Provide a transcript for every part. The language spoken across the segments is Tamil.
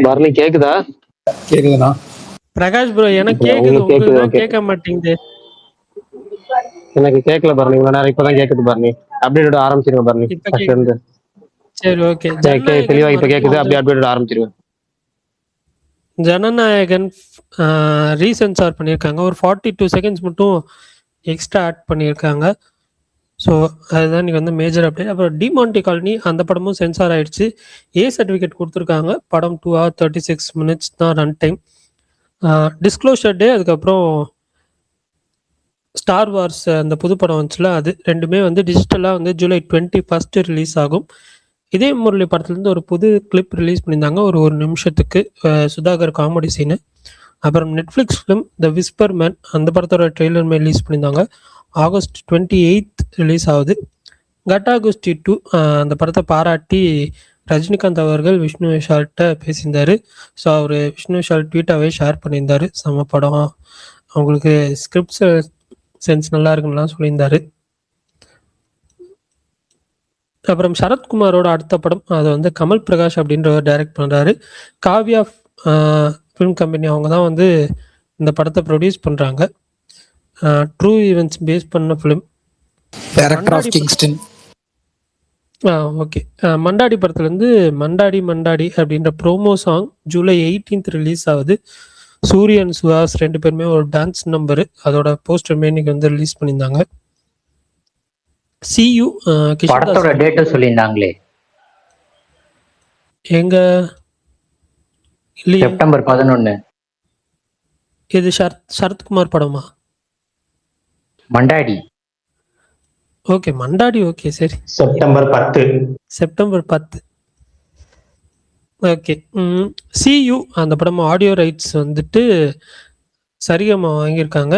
பரணி கேக்குதா? கேக்குதுண்ணா. பிரகாஷ் ப்ரோ எனக்கு கேக்குது, உங்களுக்கு கேக்குது, உங்களுக்கு தான் okay. கேட்க மாட்டேங்குது. எனக்கு கேட்கல பரணி, இவ்வளவு நேரம் இப்பதான் கேக்குது பரணி. அப்டேட் ஆரம்பிச்சிருங்க பரணி, இப்ப ஃபர்ஸ்ட்ல கேக்குது. இருந்து. சரி ஓகே. தெளிவா ஜனநாயகன் இப்ப கேக்குது, அப்படியே அப்டேட் ஆரம்பிச்சிருங்க. ஜனநாயகன் ரீசென்சார் பண்ணியிருக்காங்க. ஒரு 42 செகண்ட்ஸ் மட்டும் எக்ஸ்ட்ரா ஆட் பண்ணியிருக்காங்க. ஸோ அதுதான் இன்னைக்கு வந்து மேஜர் அப்டேட். அப்புறம் டிமாண்டி காலனி அந்த படமும் சென்சார் ஆயிடுச்சு. ஏ சர்டிஃபிகேட் கொடுத்துருக்காங்க. படம் 2 hours 36 minutes தான் ரன் டைம். டிஸ்க்ளோஷர் டே, அதுக்கப்புறம் ஸ்டார் வார்ஸ் அந்த புது படம் வந்துச்சுல, அது ரெண்டுமே வந்து டிஜிட்டலாக வந்து July 21 ரிலீஸ் ஆகும். இதே முரளி படத்துலேருந்து ஒரு புது கிளிப் ரிலீஸ் பண்ணியிருந்தாங்க, ஒரு நிமிஷத்துக்கு, சுதாகர் காமெடி சீனு. அப்புறம் நெட்ஃப்ளிக்ஸ் ஃபிலிம் த விஸ்பர் மேன் அந்த படத்தோட ட்ரெய்லருமே ரிலீஸ் பண்ணியிருந்தாங்க. August 28 ரிலீஸ் ஆகுது. கட்டாகுஸ்டி 2 அந்த படத்தை பாராட்டி ரஜினிகாந்த் அவர்கள் விஷ்ணு விஷால்கிட்ட பேசியிருந்தாரு. ஸோ அவர் விஷ்ணு விஷால் ட்வீட்டாகவே ஷேர் பண்ணியிருந்தாரு. செம்ம படம், அவங்களுக்கு ஸ்கிரிப்ட் சென்ஸ் நல்லா இருக்குன்னுலாம் சொல்லியிருந்தாரு. அப்புறம் சரத்குமாரோட அடுத்த படம் அது வந்து கமல் பிரகாஷ் அப்படின்றவர் டைரக்ட் பண்ணுறாரு. காவ்யா ஃபிலிம் கம்பெனி அவங்க தான் வந்து இந்த படத்தை ப்ரொடியூஸ் பண்ணுறாங்க. ட்ரூ ஈவெண்ட்ஸ் பேஸ் பண்ண film. Director of Kingston. Okay. Mandaadi படத்துலேருந்து மண்டாடி மண்டாடி அப்படின்ற ப்ரோமோ சாங் July 18 ரிலீஸ் ஆகுது. சூரியன் சுஹாஸ் ரெண்டு பேருமே ஒரு டான்ஸ் நம்பரு, அதோட போஸ்டர் இன்னைக்கு வந்து ரிலீஸ் பண்ணியிருந்தாங்க. சியூ படத்தோட டேட் சொல்லியிருந்தாங்களே, எங்க இல்லையே. September 11. இது சரத்குமார் படமா? மண்டாடி. ஓகே மண்டாடி, ஓகே சரி. September 10. September 10. ஓகே. சியூ அந்த படம் ஆடியோ ரைட்ஸ் வந்துட்டு சரிகமா வாங்கியிருக்காங்க.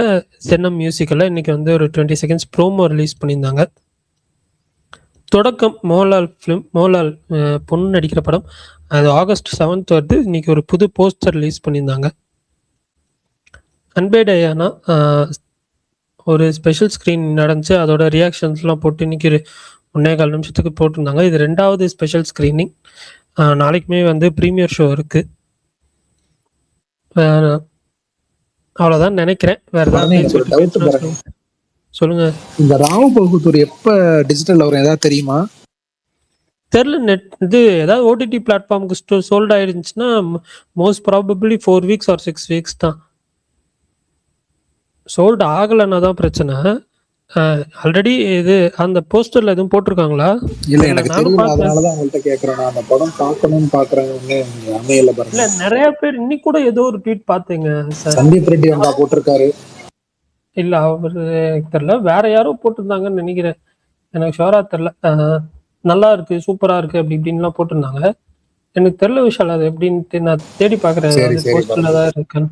சென்னம் மியூசிக்கில் இன்னைக்கு வந்து ஒரு 20 seconds ப்ரோமோ ரிலீஸ் பண்ணியிருந்தாங்க. தொடக்கம் மோகன்லால் ஃபிலிம், மோகன்லால் பொண்ணு நடிக்கிற படம், அது August 7 வருது. இன்னைக்கு ஒரு புது போஸ்டர் ரிலீஸ் பண்ணியிருந்தாங்க. அன்பே டயானா ஒரு ஸ்பெஷல் ஸ்க்ரீன் நடந்துச்சு, அதோட ரியாக்ஷன்ஸ்லாம் போட்டு இன்னைக்கு 1.25 நிமிஷத்துக்கு போட்டிருந்தாங்க. இது 2வது ஸ்பெஷல் ஸ்க்ரீனிங். நாளைக்குமே வந்து ப்ரீமியர் ஷோ இருக்கு. அவ்வளோதான் நினைக்கிறேன். வேற ஏதாவது சொல்லுங்க. இந்த ராவ் பகுத்தூர் எப்ப டிஜிட்டல் வரும் ஏதாவது தெரியுமா? தெரியல. நெட் இது ஏதாவது ஓடிடி பிளாட்ஃபார்முக்கு சோல்ட் ஆயிருந்துச்சுன்னா most probably 4 weeks or 6 weeks தான். சோல்ட் ஆகலைன்னா தான் பிரச்சனை. ஆல்ரெடி இது அந்த போஸ்டர்ல எதுவும் போட்டிருக்காங்களா? இல்ல எனக்கு தெரியல, அதனால தான் உங்கள்ட்ட கேக்குறேன். நான் அந்த படம் பார்க்கணும்னு பாக்குறேன்னு அமையல பாருங்க. இல்ல நிறைய பேர் இன்னைக்கு கூட ஏதோ ஒரு ட்வீட் பார்த்தேங்க சார். சந்தீப் ரெட்டி வந்தா போட்டிருக்காரு. இல்ல அவரு எனக்கு தெரியல, வேற யாரோ போட்டிருந்தாங்கன்னு நினைக்கிறேன். எனக்கு ஷோரா தெரியல. நல்லா இருக்கு, சூப்பரா இருக்கு அப்படி இப்படின்லாம் போட்டிருந்தாங்க. எனக்கு தெரியல விஷால் அது எப்படின்ட்டு நான் தேடி பாக்குறேன். போஸ்டர்ல தான் இருக்கேன்.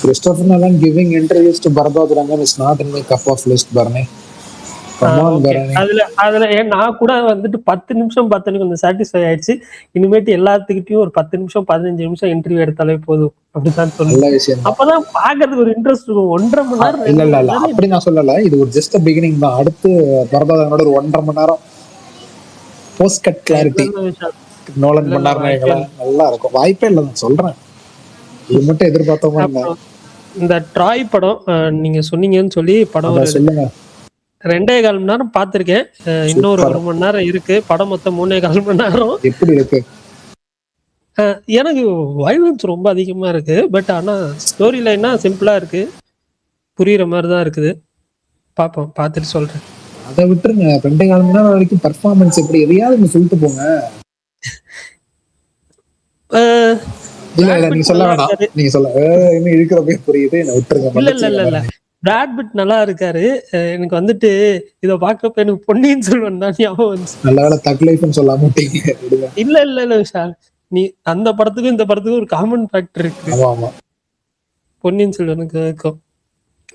Christopher Nolan giving interviews to Barbad Rangam is not in my cup of list, Barney. Come on, Barney. அதுல நான் கூட வந்துட்டு 10 நிமிஷம் பார்த்தேன்னு கொஞ்சம் சாட்டிஸ்ஃபை ஆயிடுச்சு. இனிமேட்டு எல்லாத்துக்கிட்டையும் ஒரு 10 நிமிஷம் 15 நிமிஷம் இன்டர்வியூ எடுத்தாலே போதும் அப்படிதான் சொல்லுங்க. அப்பதான் பாக்குறதுக்கு ஒரு இன்ட்ரெஸ்ட் இருக்கும். 1.5 மணி நேரம் இல்ல அப்படி நான் சொல்லல. இது ஒரு ஜஸ்ட் பிகினிங் தான். அடுத்து பர்பாதனோட ஒரு 1.5 மணி நேரம் போஸ்ட் கட் கிளாரிட்டி நோலன் பண்ணாருன்னா நல்லா இருக்கும். வாய்ப்பே இல்லை நான் சொல்றேன். இது மட்டும் எதிர்பார்த்தோமா? இந்த ட்ராய் படம் நீங்க சொன்னீங்கன்னு சொல்லி படம் சொல்லுங்க. 2.25 மணி நேரம் பார்த்திருக்கேன். இன்னொரு 1 மணி நேரம் இருக்கு. படம் மொத்தம் 3.25 மணி நேரம். எப்படி இருக்கு? எனக்கு வயலன்ஸ் ரொம்ப அதிகமா இருக்கு. பட் ஆனா ஸ்டோரி லைனா சிம்பிளா இருக்கு, புரியுற மாதிரி தான் இருக்குது. பாப்போம், பார்த்துட்டு சொல்றேன். அதை விட்டுருங்க. 2.25 மணி நேரம் வரைக்கும் பர்ஃபார்மன்ஸ் எப்படி எதையாவது சொல்லிட்டு போங்க. இல்ல நீங்க சொல்ல வேணாம். நீங்க சொல்ல இன்னும் இருக்கிறப்ப புரியுது. நான் விட்டுருங்க. இல்ல பிராட் பிட் நல்லா இருக்காரு. எனக்கு வந்துட்டு இத பாக்குறப்ப எனக்கு பொன்னியின் செல்வன் தான் ஞாபகம் வந்துச்சு. நல்ல வேளை தக் லைஃப்னு சொல்லாம விட்டீங்க. இல்ல விஷால், நீ அந்த படத்துக்கும் இந்த படத்துக்கும் ஒரு காமன் ஃபேக்டர் இருக்கு. ஆமா, பொன்னியின் செல்வனுக்கு இருக்கும்.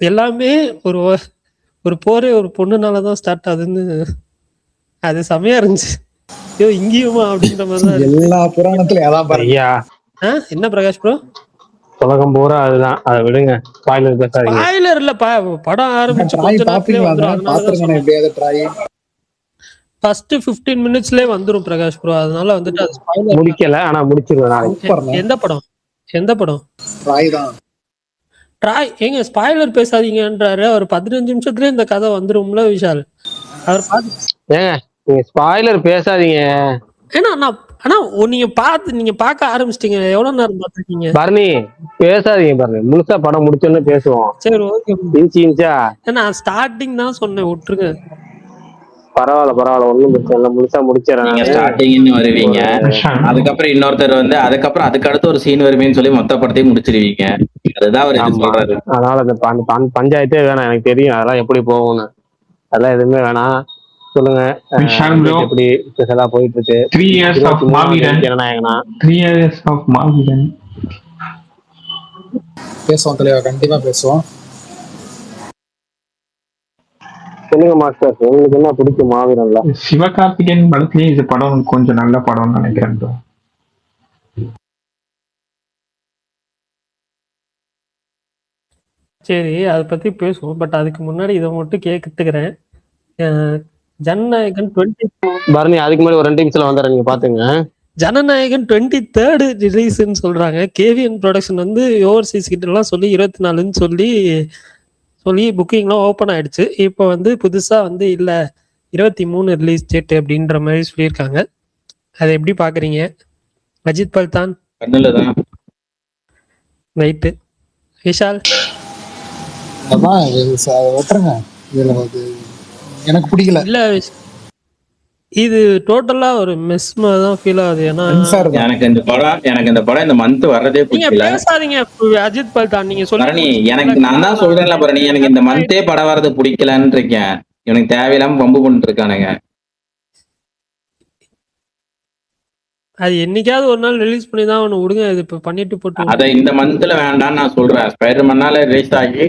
எல்லாமே ஒரு போரே ஒரு பொண்ணுனாலதான் ஸ்டார்ட் ஆகுதுன்னு அது செமையா இருந்துச்சு. ஐயோ இங்கேயுமா அப்படின்ற மாதிரிதான் எல்லா புராணத்துல அதான் பாருங்க. என்ன பிரகாஷ் ப்ரோ? உலகம் பூரா அதுதான். அதை விடுங்க, ஸ்பாயிலர் பேசாதீங்க. ஸ்பாயிலர் இல்ல, படம் ஆரம்பிச்சு கொஞ்ச நேரத்துல வந்துரும். ஃபர்ஸ்ட் 15 மினிட்ஸ்லயே வந்துரும் பிரகாஷ் ப்ரோ. அதனால வந்துட்டு அது ஸ்பாயிலர். முடிக்கல, ஆனா முடிச்சிருவேன் நாளைக்கு. சூப்பர்ண்ணே. எந்த படம்? எந்த படம்? ட்ராய் தான். ட்ராய் ஏங்க ஸ்பாயிலர் பேசாதீங்கன்றாரு. அவர் 15 நிமிஷத்துலயே இந்த கதை வந்துரும்ல விஷால். அவர் ஏங்க நீங்க ஸ்பாயிலர் பேசாதீங்க. ஏன்னா நீங்க பார்க்க ஆரம்பிச்சிட்டீங்க. எவ்வளவு நேரம் பார்த்துருக்கீங்க? பரணி பேசாதீங்க பரணி, முழுசா படம் முடிச்சோன்னு பேசுவோம். சரி ஓகே. இன்ச்சா ஏன்னா ஸ்டார்டிங் தான் சொன்னேன், விட்டுருங்க. பரவாயில்ல, ஒண்ணும் பிரச்சனை இல்லை, முழுசா முடிச்சிடறேன். நீங்க ஸ்டார்டிங்னு வருவீங்க, அதுக்கப்புறம் இன்னொருத்தர் வந்து அதுக்கப்புறம் அதுக்கு அடுத்து ஒரு சீன் வருவேன்னு சொல்லி மொத்த படத்தையும் முடிச்சிருவீங்க. அதுதான் அவர் என்ன சொல்றாரு. அதனால அந்த பஞ்சாயத்தே வேணாம், எனக்கு தெரியும் அதெல்லாம் எப்படி போகும்னு. அதெல்லாம் எதுவுமே வேணாம். சொல்லுங்க எப்படி ஸ்பெஷலா போயிட்டு இருக்கு? 3 years of Maaveeran. ஜனநாயகனா 3 years of மாவீரன். பேசுவோம் தலைவா, கண்டிப்பா பேசுவோம். சொல்லுங்க மாஸ்டர், உங்களுக்கு என்ன பிடிக்கும் மாவீரன்ல? சிவகார்த்திகேயன் படத்துலயே இது படம் கொஞ்சம் நல்ல படம்னு நினைக்கிறேன் bro. சரி, அதை பத்தி பேசுவோம். பட் அதுக்கு முன்னாடி இதை மட்டும் கேட்டுக்கிறேன். ஜனநாயகன் 20 பரணி அதுக்கு முன்னாடி ஒரு 2 நிமிஷத்துல வந்துடுறேன், நீங்க பாத்துங்க. ஜனநாயகன் 23rd ரிலீஸ்ன்னு சொல்றாங்க. கேவிஎன் ப்ரொடக்ஷன் வந்து ஓவர்சீஸ் கிட்ட எல்லாம் சொல்லி 24ன்னு சொல்லி புக்கிங்லாம் ஓப்பன் ஆயிடுச்சு. இப்போ வந்து புதுசா வந்து இல்ல 23 ரிலீஸ் டேட் அப்படின்ற மாதிரி சொல்லியிருக்காங்க. அதை எப்படி பாக்குறீங்க? அஜித் பல்தான் கண்ணுலதான் ரைட்டு. விஷால் அதான் வெட்டுறங்க. இதுல வந்து எனக்கு பிடிக்கல. இல்ல இது டோட்டலா ஒரு மெஸ் மாதிரி தான் ஃபீல் ஆகுது. ஏன்னா எனக்கு இந்த படம் இந்த மந்த் வர்றதே நீங்க பிடிக்கல. பேசாதீங்க அஜித் பல்தான், நீங்க பரணி சொல்லுங்க. எனக்கு நான் தான் சொல்றேன்ல பரணி, எனக்கு இந்த மந்தே படம் வர்றது பிடிக்கலன்னு இருக்கேன். எனக்கு தேவையில்லாம பம்பு பண்ணிட்டு இருக்கானுங்க. அது என்னைக்காவது ஒரு நாள் ரிலீஸ் பண்ணி தான் ஒன்று விடுங்க. இது இப்போ பண்ணிட்டு போட்டு அதை இந்த மந்த்ல வேண்டாம்னு நான் சொல்றேன். ஸ்பைடர்மேனால ரிலீஸ் ஆகி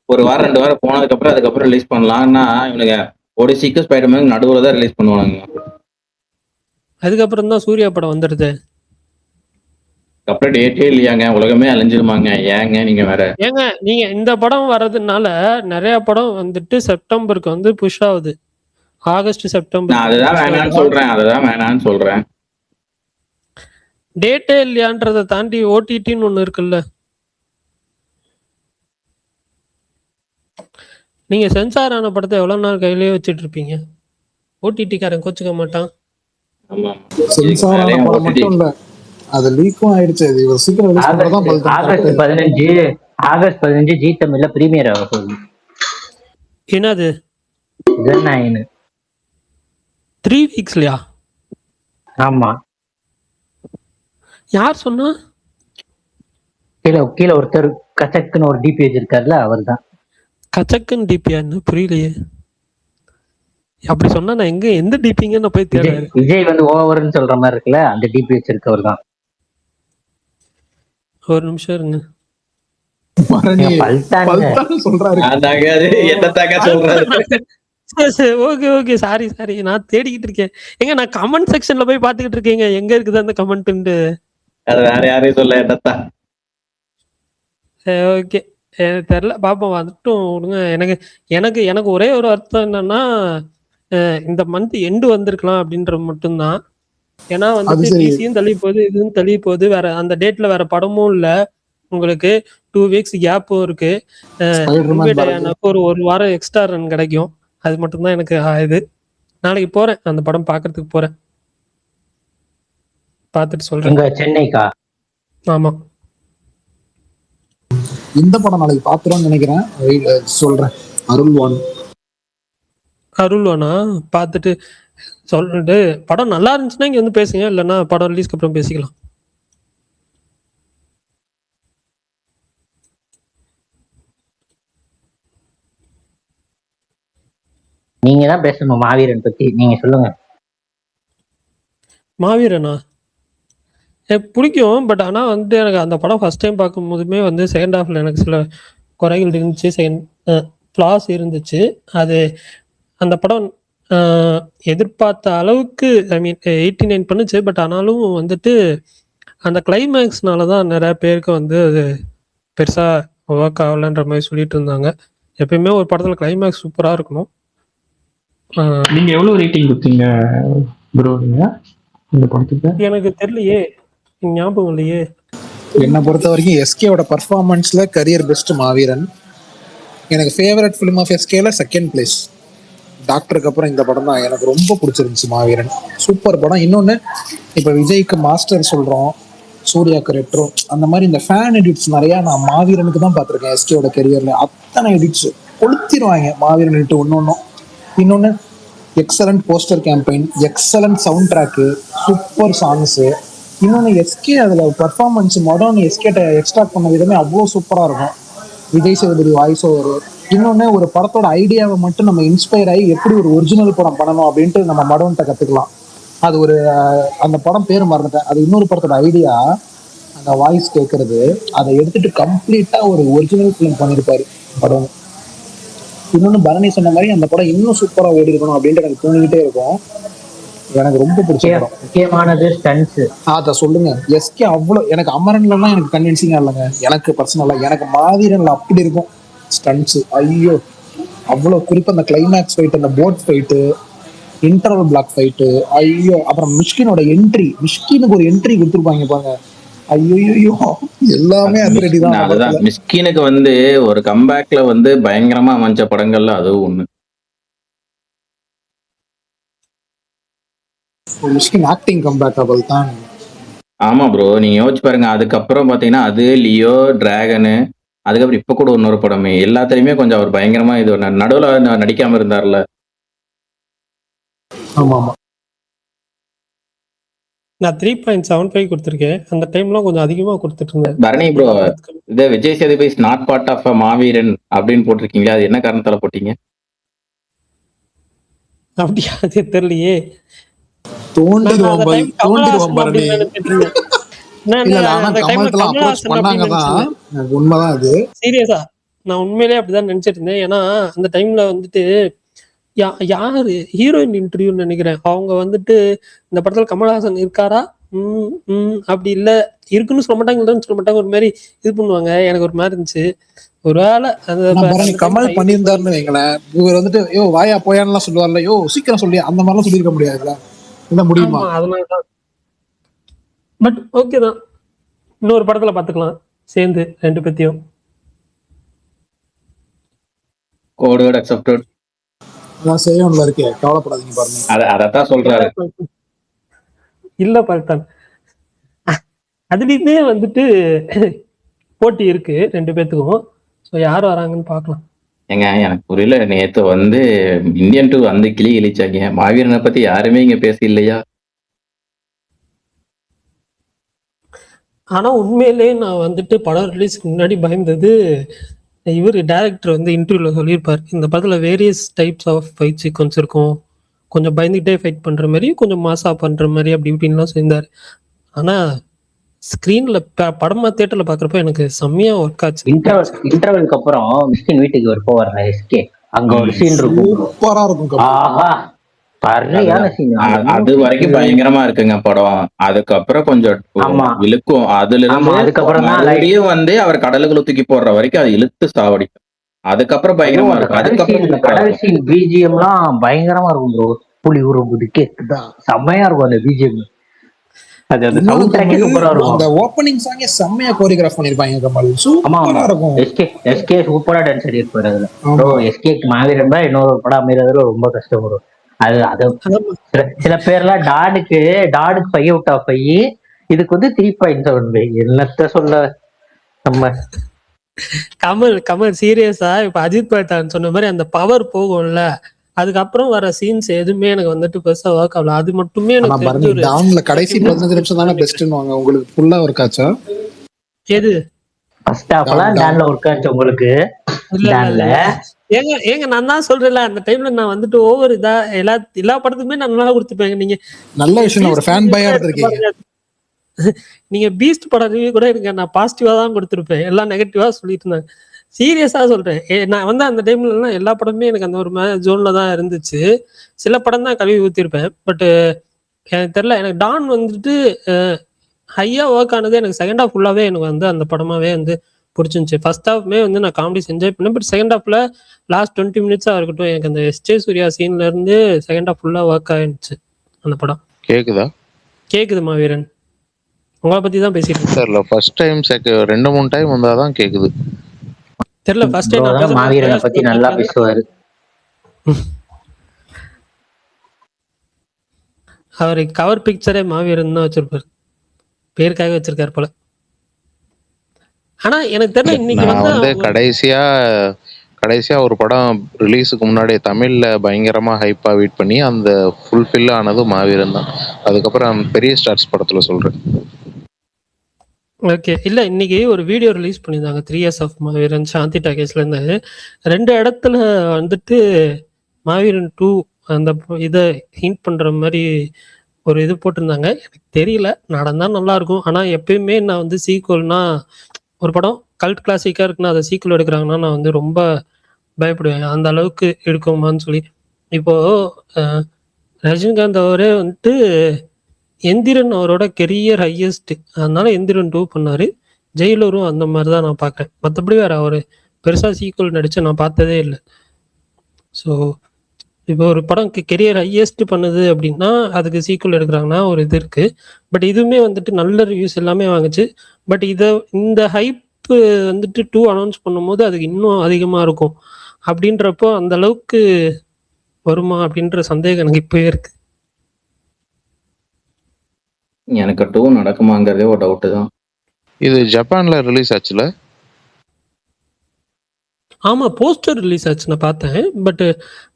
ஒரு வாரம் 2 வாரம் போனதுக்கு அப்புறம் அதுக்கப்புறம் ரிலீஸ் பண்ணலாம்னா இவனுங்க ஒடிசிக்கு ஸ்பைடர்மேன் நடுவுல தான் ரிலீஸ் பண்ணுவானுங்க. அதுக்கப்புறம் தான் சூர்யா படம் வந்துடுது. அப்புறம் டேட்டே இல்லையாங்க, உலகமே அழிஞ்சிருமாங்க. ஏங்க நீங்க வேற. ஏங்க நீங்க இந்த படம் வர்றதுனால நிறைய படம் வந்துட்டு செப்டம்பருக்கு வந்து புஷ் ஆகுது. ஆகஸ்ட் செப்டம்பர் நான் அதுதான் வேணான்னு சொல்றேன். டேட்டே இல்லையான்றதை தாண்டி ஓடிடின்னு ஒண்ணு இருக்குல்ல. நீங்க சென்சார் ஆன படத்தை எவ்வளவு நாள் கையிலேயே வச்சுட்டு இருப்பீங்க? ஓடிடிக்காரன் கோச்சுக்க மாட்டான். ஆமா, சென்சாரான படம் மட்டும் இல்ல, அது லீக்கும் ஆயிடுச்சு. இது இவர் சீக்கிரம் ரிலீஸ் பண்றதா ஆகஸ்ட் 15 ஜி தமிழ்ல பிரீமியர் ஆக போகுது. என்னது ஜனநாயகன் 3 வீக்ஸ்லயா? ஆமா, யார் சொன்னா? கீழே ஒருத்தர் கச்சக்குன்னு ஒரு டிபி வச்சிருக்காருல, அவர் தான். கச்சக்கன் டிபியான்னு புரியலையே. அப்படி சொன்னா நான் எந்த டிபிங்கன்னு போய் தேடுறேன். விஜய் வந்து ஓவர்னு சொல்ற மாதிரி இருக்குல்ல, அந்த டிபி வச்சிருக்கவர் தான். ஒரு நிமிஷம் இருங்க. ஓகே சாரி நான் தேடிக்கிட்டு இருக்கேன். எங்க நான் கமெண்ட் செக்ஷன்ல போய் பாத்துக்கிட்டு இருக்கேங்க, எங்க இருக்குது அந்த கமெண்ட். அது வேற யாரையும் சொல்ல என்னத்தா. ஓகே எனக்கு தெரியல, பாப்போம் வந்துட்டும் விடுங்க. எனக்கு ஒரே ஒரு அர்த்தம் என்னன்னா, இந்த மந்த் எண்டு வந்திருக்கலாம் அப்படின்றது மட்டும்தான். ஏன்னா வந்துட்டு டிசியும் தள்ளி போகுது, இதுவும் தள்ளி போகுது. வேற அந்த டேட்ல வேற படமும் இல்ல. உங்களுக்கு 2 வீக்ஸ் கேப்பும் இருக்கு. ஒரு வாரம் எக்ஸ்ட்ரா ரன் கிடைக்கும். அது மட்டும்தான் எனக்கு இது. நாளைக்கு போறேன், அந்த படம் பாக்குறதுக்கு போறேன். பாத்துட்டு சொல்றேன். சென்னைக்கா? ஆமா, இந்த படம் நாளைக்கு பாத்துருவோம்னு நினைக்கிறேன். சொல்றேன். அருள்வானா பாத்துட்டு சொல்லிட்டு படம் நல்லா இருந்துச்சுன்னா இங்க வந்து பேசுங்க, இல்லைன்னா படம் ரிலீஸ்க்கு அப்புறம் பேசிக்கலாம். நீங்க தான் பேசணும் மாவீரன் பத்தி, நீங்க சொல்லுங்க. மாவீரனா பிடிக்கும். பட் ஆனால் வந்து எனக்கு அந்த படம் ஃபர்ஸ்ட் டைம் பார்க்கும் போதுமே வந்து செகண்ட் ஹாஃப்ல எனக்கு சில குறைகள் இருந்துச்சு, ஃப்ளாஸ் இருந்துச்சு. அது அந்த படம் எதிர்பார்த்த அளவுக்கு ஐ மீன் 89 பண்ணுச்சு. பட் ஆனாலும் வந்துட்டு அந்த கிளைமேக்ஸ்னால தான் நிறைய பேருக்கு வந்து அது பெருசாக ஒர்க் ஆகலைன்ற மாதிரி சொல்லிட்டு இருந்தாங்க. எப்பயுமே ஒரு படத்தில் கிளைமேக்ஸ் சூப்பராக இருக்கணும். நீங்க எவ்வளவு ரேட்டிங் கொடுத்தீங்க ப்ரோ நீங்க இந்த படத்துக்கு? எனக்கு தெரியலையே, ஞாபகம் இல்லையே. என்னை பொறுத்த வரைக்கும் எஸ்கேவோட பர்ஃபார்மன்ஸ்ல கரியர் பெஸ்ட் மாவீரன். எனக்கு ஃபேவரட் ஃபிலிம் ஆஃப் எஸ்கேல செகண்ட் பிளேஸ். டாக்டருக்கு அப்புறம் இந்த படம் தான் எனக்கு ரொம்ப பிடிச்சிருந்துச்சு. மாவீரன் சூப்பர் படம். இன்னொன்று, இப்போ விஜய்க்கு மாஸ்டர் சொல்கிறோம், சூர்யாவுக்கு ரெட்ரோ, அந்த மாதிரி இந்த ஃபேன் எடிட்ஸ் நிறையா நான் மாவீரனுக்கு தான் பார்த்துருக்கேன். எஸ்கேவோட கரியரில் அத்தனை எடிட்ஸ் கொளுத்திடுவாங்க மாவீரன் எடிட்டு ஒன்று. இன்னொன்று, excellent poster campaign, excellent sound track, super songs. இன்னொன்று எஸ்கே அதில் பர்ஃபார்மன்ஸ் மாடர்ன் எஸ்கேட்ட எக்ஸ்ட்ராக்ட் பண்ண விதமே அவ்வளோ சூப்பராக இருக்கும். Vijay Sethupathi voice over. இன்னொன்று, ஒரு படத்தோட ஐடியாவை மட்டும் நம்ம இன்ஸ்பயர் ஆகி எப்படி ஒரு ஒரிஜினல் படம் பண்ணணும் அப்படின்ட்டு நம்ம மடவன்ட்ட கற்றுக்கலாம். அது ஒரு அந்த படம் பேர் மறந்துட்டேன், அது இன்னொரு படத்தோட ஐடியா, அந்த வாய்ஸ் கேட்கறது, அதை எடுத்துட்டு கம்ப்ளீட்டாக ஒரு ஒரிஜினல் ஃபிலிம் பண்ணியிருப்பாரு படம். இன்னொன்று, பரணி சொன்ன மாதிரி அந்த படம் இன்னும் சூப்பராக ஓடி இருக்கணும் அப்படின்ட்டு எனக்கு தோணிக்கிட்டே இருக்கும். எனக்கு ரொம்ப பிடிச்ச படம். முக்கியமானது ஸ்டன்ட்ஸ். அதை சொல்லுங்க. எஸ்கே அவ்வளோ எனக்கு அமரன்லாம் எனக்கு கன்வின்சிங்காக இல்லைங்க. எனக்கு பர்சனலாக எனக்கு மாவீரன்ல அப்படி இருக்கும் ஸ்டன்ட்ஸு. ஐயோ அவ்வளோ. குறிப்பாக அந்த கிளைமேக்ஸ் ஃபைட்டு, அந்த boat fight, interval black fight, ஐயோ. அப்புறம் மிஷ்கினோட என்ட்ரி, மிஷ்கினுக்கு ஒரு என்ட்ரி கொடுத்துருப்பாங்க பாருங்க. ஐயோ எல்லாமே அதிரடி தான். அதுதான் மிஸ்கினுக்கு வந்து ஒரு கம்பேக்ல வந்து பயங்கரமா அமைஞ்ச படங்கள்ல அதுவும் ஒண்ணு. மிஷ்கின் ஆக்டிங் கம்பேக்கபிள் தான். ஆமா ப்ரோ, நீங்க யோசிச்சு பாருங்க. அதுக்கப்புறம் பாத்தீங்கன்னா அது லியோ, டிராகனு, அதுக்கப்புறம் இப்ப கூட இன்னொரு படமே, எல்லாத்துலயுமே கொஞ்சம் அவர் பயங்கரமா இது நடுவுல நடிக்காம இருந்தார்ல. ஆமா ஆமா. நான் 3.75 கொடுத்துருக்கேன். அந்த டைம்லாம் கொஞ்சம் அதிகமா கொடுத்துட்டு இருந்தேன். பரணி ப்ரோ, இது Vijay Sethupathi is not part of Maaveeran அப்படின்னு போட்டிருக்கீங்களா? அது என்ன காரணத்தால போட்டீங்க? அப்படியா? அது தெரியலையே. தோண்டிடுவோம் பரணி. உண்மைதான் அது. சீரியஸா நான் உண்மையிலேயே அப்படிதான் நினைச்சிட்டு இருந்தேன். ஏன்னா அந்த டைம்ல வந்துட்டு யாரு ஹீரோயின் இன்டர்வியூன்னு நினைக்கிறேன், அவங்க வந்துட்டு இந்த படத்துல கமல்ஹாசன் இருக்காரா அப்படி இல்ல இருக்குன்னு சொல்ல மாட்டாங்க, இல்லைன்னு சொல்ல மாட்டாங்க, ஒரு மாதிரி இது பண்ணுவாங்க. எனக்கு ஒரு மாதிரி இருந்துச்சு. ஒருவேளை அந்த கமல் பண்ணியிருந்தாருன்னு வைங்களேன், இவர் வந்துட்டு யோ வாயா போயான்லாம் சொல்லுவார்ல, யோ சீக்கிரம் சொல்லி அந்த மாதிரிலாம் சொல்லியிருக்க முடியாதுல்ல. என்ன முடியுமா? அதனாலதான். பட் ஓகே தான், இன்னொரு படத்துல பாத்துக்கலாம் சேர்ந்து ரெண்டு பேத்தையும். Code word accepted. அதான் செய்யணும்ல இருக்கே, கவலைப்படாதீங்க பாருங்க. அதத்தான் சொல்றாரு. இல்ல பார்த்தான், அதுலயுமே வந்துட்டு போட்டி இருக்கு ரெண்டு பேத்துக்கும். ஸோ யார் வராங்கன்னு பார்க்கலாம். ஏங்க எனக்கு புரியல, நேத்து வந்து இந்தியன் 2 வந்து கிளி கிழிச்சாங்க, மாவீரனை பத்தி யாருமே இங்க பேச இல்லையா? ஆனா உண்மையிலேயே நான் வந்துட்டு படம் ரிலீஸ்க்கு முன்னாடி பயந்தது, இவர் டைரக்டர் வந்து இன்டர்வியூல சொல்லியிருப்பார், இந்த படத்துல various types of fight sequence இருக்கும், கொஞ்சம் பயந்துகிட்டே ஃபைட் பண்ற மாதிரி, கொஞ்சம் மாசா பண்ற மாதிரி, அப்படி இப்படின்லாம் சொல்லியிருந்தாரு. ஆனா ஸ்கிரீன்ல படமா தியேட்டர்ல பாக்குறப்ப எனக்கு செம்மையா ஒர்க் ஆச்சு. இன்டர்வலுக்கு அப்புறம் மிஸ்கின் வீட்டுக்கு ஒரு போவார் எஸ்கே, அங்க ஒரு சீன் இருக்கும், சூப்பரா இருக்கும். ஆஹா சரியான சீன். அது வரைக்கும் பயங்கரமா இருக்குங்க படம். அதுக்கப்புறம் கொஞ்சம் இழுக்கும். அதுல இருந்து அதுக்கப்புறம் மறுபடியும் வந்து அவர் கடலுக்குள்ள தூக்கி போடுற வரைக்கும் அது இழுத்து சாவடிக்கும். அதுக்கப்புறம் பயங்கரமா இருக்கும். அதுக்கப்புறம் கடல் சீன் பிஜிஎம் எல்லாம் பயங்கரமா இருக்கும் ப்ரோ. புலி உருவதுக்கு செம்மையா இருக்கும் அந்த பிஜிஎம். அந்த ஓபனிங் சாங்கே செம்மையா கோரியோகிராஃப் பண்ணிருப்பாங்க கமல். சூப்பரா இருக்கும். எஸ்கே சூப்பரா டான்ஸ் ஆடிருப்பாரு அதுல. ப்ரோ எஸ்கேக்கு மாவீரன் தான் இன்னொரு படம் அமைறது ரொம்ப கஷ்டம் ப்ரோ. அது சில பேர்லாம் டாடுக்கு பைய விட்டா பைய, இதுக்கு வந்து 3.75. என்னத்த சொல்ல நம்ம கமல் சீரியஸா இப்ப அஜித் பட்டான் சொன்ன மாதிரி அந்த பவர் போகும்ல, அதுக்கப்புறம் வர சீன்ஸ் எதுவுமே எனக்கு வந்துட்டு பெருசா ஒர்க் ஆகல. அது மட்டுமே எனக்கு டவுன்ல கடைசி 15 நிமிஷம் தானே பெஸ்ட்னுவாங்க. உங்களுக்கு ஃபுல்லா ஒர்க் ஆச்சா? எது ஃபர்ஸ்ட் ஹாஃப்லாம் டான்ல ஒர்க் ஆச்சு உங்களுக்கு? டான்ல ஏங்க நான் தான் சொல்றேன்ல, அந்த டைம்ல நான் வந்துட்டு ஓவர் இதா எல்லா படத்துக்குமே நான் நல்லா கொடுத்துப்பேங்க. நீங்க நல்ல விஷயம், ஒரு ஃபேன் பாயா இருக்கீங்க. நீங்க பீஸ்ட் படம் ரிவ்யூ கூட இருக்க, நான் பாசிட்டிவா தான் கொடுத்துருப்பேன், எல்லாம் நெகட்டிவா சொல்லிட்டு இருந்தாங்க. சீரியஸா சொல்றேன், நான் வந்து அந்த டைம்ல எல்லா படமே எனக்கு அந்த ஒரு ஜோன்ல தான் இருந்துச்சு. சில படம் தான் கழுவி ஊத்திருப்பேன். பட் எனக்கு தெரியல, எனக்கு டான் வந்துட்டு ஹையா ஒர்க் ஆனது எனக்கு செகண்ட் ஹாஃப் ஃபுல்லாவே எனக்கு வந்து அந்த படமாவே வந்து பிடிச்சிருந்துச்சு. ஃபர்ஸ்ட் ஹாஃப்மே வந்து நான் காமெடிஸ் என்ஜாய் பண்ணேன். பட் செகண்ட் ஹாஃப்ல லாஸ்ட் 20 மினிட்ஸா இருக்கட்டும், எனக்கு அந்த எஸ்.ஜே. சூர்யா சீன்ல இருந்து செகண்ட் ஹாஃப் ஃபுல்லா ஒர்க் ஆயிருந்துச்சு அந்த படம். கேக்குதா? கேக்குது மாவீரன், உங்களை பத்தி தான் பேசிட்டு இருக்கேன். தெரியல, ஃபர்ஸ்ட் டைம் 2-3 டைம் வந்தாதான் கேக்குது. தெரியல, ஃபர்ஸ்ட் டைம் நான் மாவீரனை பத்தி நல்லா பேசுவாரு. அவரு கவர் பிக்சரே மாவீரன் தான் வச்சிருப்பாரு, பேருக்காக வச்சிருக்காரு போல. ஆனா எனக்கு தெரியல இன்னைக்கு வந்து கடைசியா ஒரு படம் ரிலீஸுக்கு முன்னாடி தமிழ்ல பயங்கரமா ஹைப்பா வெயிட் பண்ணி அந்த ஃபுல்ஃபில் ஆனது மாவீரன் தான். அதுக்கப்புறம் பெரிய ஸ்டார்ஸ் படத்துல சொல்றேன். ஓகே, இல்ல இன்னைக்கு ஒரு வீடியோ ரிலீஸ் பண்ணியிருந்தாங்க 3 Years of மாவீரன் சாந்தி டாக்கேஸ்ல இருந்து. 2 இடத்துல வந்துட்டு மாவீரன் 2 அந்த இதை ஹிண்ட் பண்ற மாதிரி ஒரு இது போட்டிருந்தாங்க. எனக்கு தெரியல, நடந்தா நல்லா இருக்கும். ஆனா எப்பயுமே நான் வந்து சீக்குவல்னா, ஒரு படம் கல்ட் கிளாசிக்கா இருக்குன்னா அதை சீக்குவல் எடுக்கிறாங்கன்னா நான் வந்து ரொம்ப பயப்படுவேன், அந்த அளவுக்கு எடுக்குமான்னு சொல்லி. இப்போ ரஜினிகாந்த் அவரே வந்துட்டு எந்திரன் அவரோட கெரியர் ஹையஸ்ட், அதனால எந்திரன் 2 பண்ணாரு. ஜெயிலரும் அந்த மாதிரி தான் நான் பார்க்குறேன். மற்றபடி வேற அவர் பெருசாக சீக்குவல் நடிச்சு நான் பார்த்ததே இல்லை. ஸோ இப்போ ஒரு படம் கெரியர் ஹையஸ்ட் பண்ணுது அப்படின்னா அதுக்கு சீக்குவல் எடுக்கிறாங்கன்னா ஒரு இது இருக்கு. பட் இதுவுமே வந்துட்டு நல்ல ரிவ்யூஸ் எல்லாமே வாங்குச்சு. பட் இந்த ஹைப் வந்துட்டு 2 அனௌன்ஸ் பண்ணும்போது அதுக்கு இன்னும் அதிகமாக இருக்கும். அப்படின்றப்போ அந்த அளவுக்கு வருமா அப்படின்ற சந்தேகம் எனக்கு இப்பவே இருக்கு. எனக்கு 2 நடக்குமாங்கிறதே ஒரு டவுட் தான். இது ஜப்பான்ல ரிலீஸ் ஆச்சுல? ஆமா, போஸ்டர் ரிலீஸ் ஆச்சு, நான் பார்த்தேன். பட்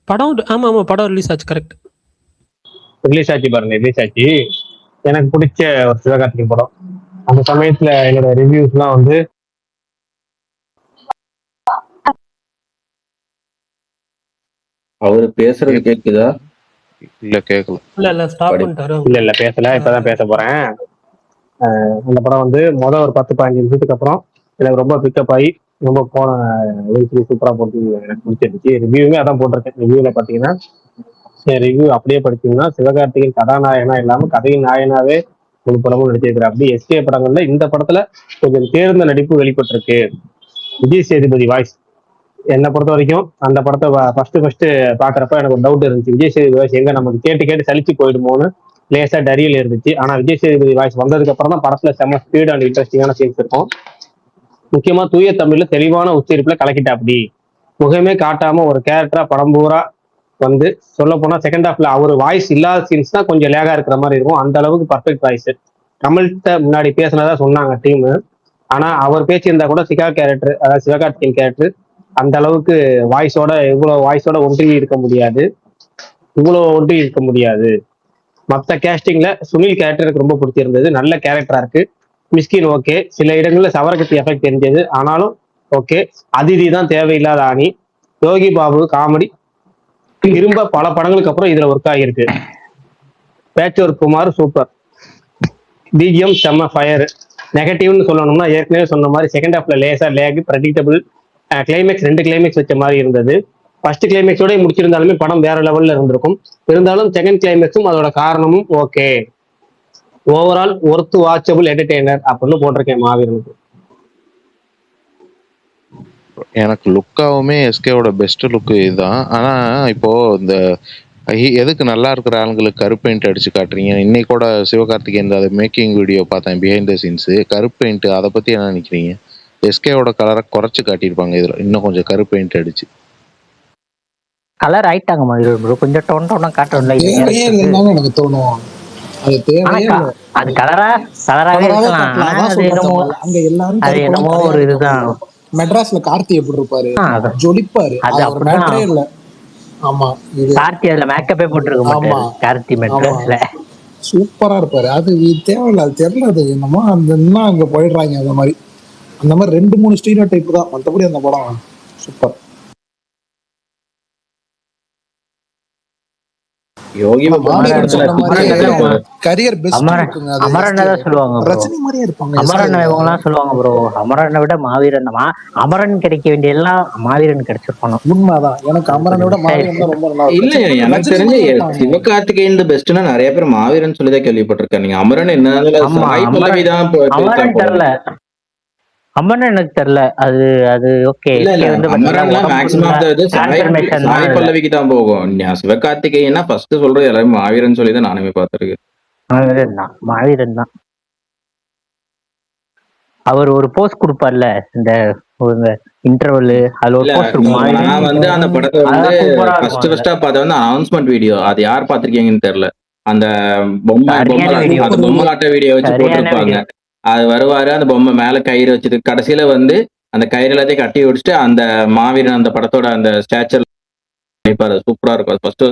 படம் ஆமா படம் ரிலீஸ் ஆச்சு, கரெக்ட் ரிலீஸ் ஆச்சு பாருங்க, ரிலீஸ் ஆச்சு. எனக்கு பிடிச்ச ஒரு சிவகார்த்திகேயன் படம். அந்த சமயத்துல என்னோட ரிவ்யூஸ்லாம் வந்து அவரு பேசுறது கேக்குதா? இல்ல கேட்கல. இல்ல ஸ்டாப் பண்ணிட்டாரு. இல்ல பேசல, இப்பதான் பேச போறேன். அந்த படம் வந்து ஒரு 10-15 நிமிஷத்துக்கு அப்புறம் எனக்கு ரொம்ப பிக்கப் ஆகி ரொம்ப சூப்பரா போட்டு எனக்கு பிடிச்சிருந்துச்சு. ரிவ்யூமே அதான் போட்டிருக்கேன். ரிவ்யூல பாத்தீங்கன்னா ரிவ்யூ அப்படியே படிச்சீங்கன்னா சிவகார்த்திகேயன் கதாநாயகனா இல்லாம கதையின் நாயனாவே ஒரு படமும் நடிச்சிருக்கிற. அப்படி எஸ்கே படங்கள்ல இந்த படத்துல கொஞ்சம் தேர்ந்த நடிப்பு வெளிப்பட்டிருக்கு. விஜய் சேதுபதி வாய்ஸ் என்னை பொறுத்த வரைக்கும் அந்த படத்தை ஃபர்ஸ்ட் பாக்குறப்ப எனக்கு ஒரு டவுட் இருந்துச்சு, விஜய் சேதுபதி வாய்ஸ் எங்க நமக்கு கேட்டு சலிச்சு போயிடுமோன்னு லேசா டரியல் இருந்துச்சு. ஆனா விஜய் சேதுபதி வாய்ஸ் வந்ததுக்கு அப்புறம் தான் படத்துல செம்ம ஸ்பீட் அண்ட் இன்ட்ரெஸ்டிங்கான சீன்ஸ் இருக்கும். முக்கியமா தூய தமிழ்ல தெளிவான உச்சரிப்புல கலக்கிட்டா. அப்படி முகமே காட்டாம ஒரு கேரக்டரா படம் பூரா வந்து சொல்ல போனா செகண்ட் ஹாஃப்ல அவர் வாய்ஸ் இல்லாத சீன்ஸ் தான் கொஞ்சம் லேகா இருக்கிற மாதிரி இருக்கும். அந்த அளவுக்கு பர்ஃபெக்ட் வாய்ஸ். கமல்கிட்ட முன்னாடி பேசினதா சொன்னாங்க டீம். ஆனா அவர் பேசியிருந்தா கூட சிவகார்த்திகேயன் கேரக்டர் அந்த அளவுக்கு இவ்வளவு வாய்ஸோட ஒன்றி இருக்க முடியாது. மற்ற கேஸ்டிங்ல சுனில் கேரக்டர் எனக்கு ரொம்ப பிடிச்சிருந்தது. நல்ல கேரக்டரா இருக்கு. மிஸ்கின் ஓகே, சில இடங்கள்ல சவரகத்தி எஃபெக்ட் தெரிஞ்சது, ஆனாலும் ஓகே. அதிதி தான் தேவையில்லாத ஆணி. யோகி பாபு காமெடி திரும்ப பல படங்களுக்கு அப்புறம் இதுல ஒர்க் ஆகியிருக்கு. பேச்சோர் குமார் சூப்பர். பிஜிஎம் செம்ம ஃபயர். நெகட்டிவ்னு சொல்லணும்னா ஏற்கனவே சொன்ன மாதிரி செகண்ட் ஹாஃப்ல லேசா லேக், ப்ரெடிக்டபிள். கிளைமேக்ஸ் 2 கிளைமேக்ஸ் வச்ச மாதிரி இருந்தது. ஃபர்ஸ்ட் கிளைமேக்ஸோட முடிச்சிருந்தாலுமே படம் வேற லெவல்ல இருந்திருக்கும். இருந்தாலும் செகண்ட் கிளைமேக்ஸும் அதோட காரணமும் okay. Overall worth watchable entertainer அப்படின்னு போட்டிருக்கேன் மாவீரனுக்கு. எனக்கு லுக்காவுமே எஸ்கேவோட பெஸ்ட் லுக்கு இதுதான். ஆனா இப்போ இந்த எதுக்கு நல்லா இருக்கிற ஆளுங்களுக்கு கருப்பு பெயிண்ட் அடிச்சு காட்டுறீங்க? இன்னைக்கு கூட சிவகார்த்திகேயன் அதை மேக்கிங் வீடியோ பார்த்தேன், பிஹைண்ட் த சீன்ஸ் கருப்பு பெயிண்ட். அதை பத்தி என்ன நினைக்கிறீங்க? எஸ்கேவோட கலரை குறைச்சு காட்டியிருப்பாங்க, இதுல இன்னும் கொஞ்சம் கருப்பு பெயிண்ட் அடிச்சு. கலர் ஆயிட்டாங்க மாதிரி கொஞ்சம் டோனா காட்டுறோம்ல, எனக்கு தோணும் அது கலராவே இருக்கலாம். அங்க எல்லாரும் அது என்னமோ ஒரு இதுதான். மெட்ராஸ்ல கார்த்தி எப்படி இருப்பாரு, ஜொலிப்பாரு. அது அப்படியே இல்ல. ஆமா, கார்த்தி அதுல மேக்கப்பே போட்டுருக்க மாட்டாரு. கார்த்தி மெட்ராஸ்ல சூப்பரா இருப்பாரு. அது தேவையில்ல, அது தெரியல. அது என்னமோ அந்த அங்க போயிடுறாங்க. அந்த மாதிரி 2-3 ஸ்டீரியோ டைப் தான். மற்றபடி அந்த படம் சூப்பர். யோகி கரியர் பெஸ்ட் சொல்லுவாங்க. ரஜினி மாதிரியே இருப்பாங்க. அமரன் இவங்கலாம் சொல்லுவாங்க ப்ரோ, அமரனை விட மாவீரன் அமரன் கிடைக்க வேண்டிய எல்லாம் மாவீரன் கிடைச்சிருப்பாங்க. உண்மைதான். எனக்கு அமரனை விட மாவீரன் தான் ரொம்ப நல்லா. இல்ல, எனக்கு தெரிஞ்சு சிவகார்த்திகேயன் பெஸ்ட்னா நிறைய பேர் மாவீரன் சொல்லிதான் கேள்விப்பட்டிருக்கேன். நீங்க அமரன் என்ன அமரன் தெரியல. அமரன் எனக்கு தெரியல. அது அது ஓகே. இல்ல இல்ல வந்து அமரன்ல maximum of the transformation Sai பல்லவிக்கு தான் போகும். சிவகார்த்திகேயன்னா ஃபர்ஸ்ட் சொல்றது எல்லாரும் மாவீரன் சொல்லி தான் நானுமே பார்த்திருக்கேன். மாவீரன் தான். அவர் ஒரு போஸ்ட் கொடுப்பார்ல இந்த இன்டர்வல், அதுல ஒரு போஸ்ட் இருக்கும். நான் வந்து அந்த படத்தை வந்து ஃபர்ஸ்டா பார்த்தது வந்து அனௌன்ஸ்மெண்ட் வீடியோ. அது யார் பார்த்திருக்கீங்கன்னு தெரியல. அந்த பொம்மலாட்ட வீடியோ வச்சு போட்டிருப்பாங்க. அது வருவாரு, அந்த பொம்மை மேல கயிறு வச்சுட்டு கடைசியில வந்து அந்த கயிறு எல்லாத்தையும் கட்டி வச்சுட்டு அந்த மாவீரன் அந்த படத்தோட அந்த ஸ்டாச்சர் சூப்பரா இருக்கும். ஃபர்ஸ்ட்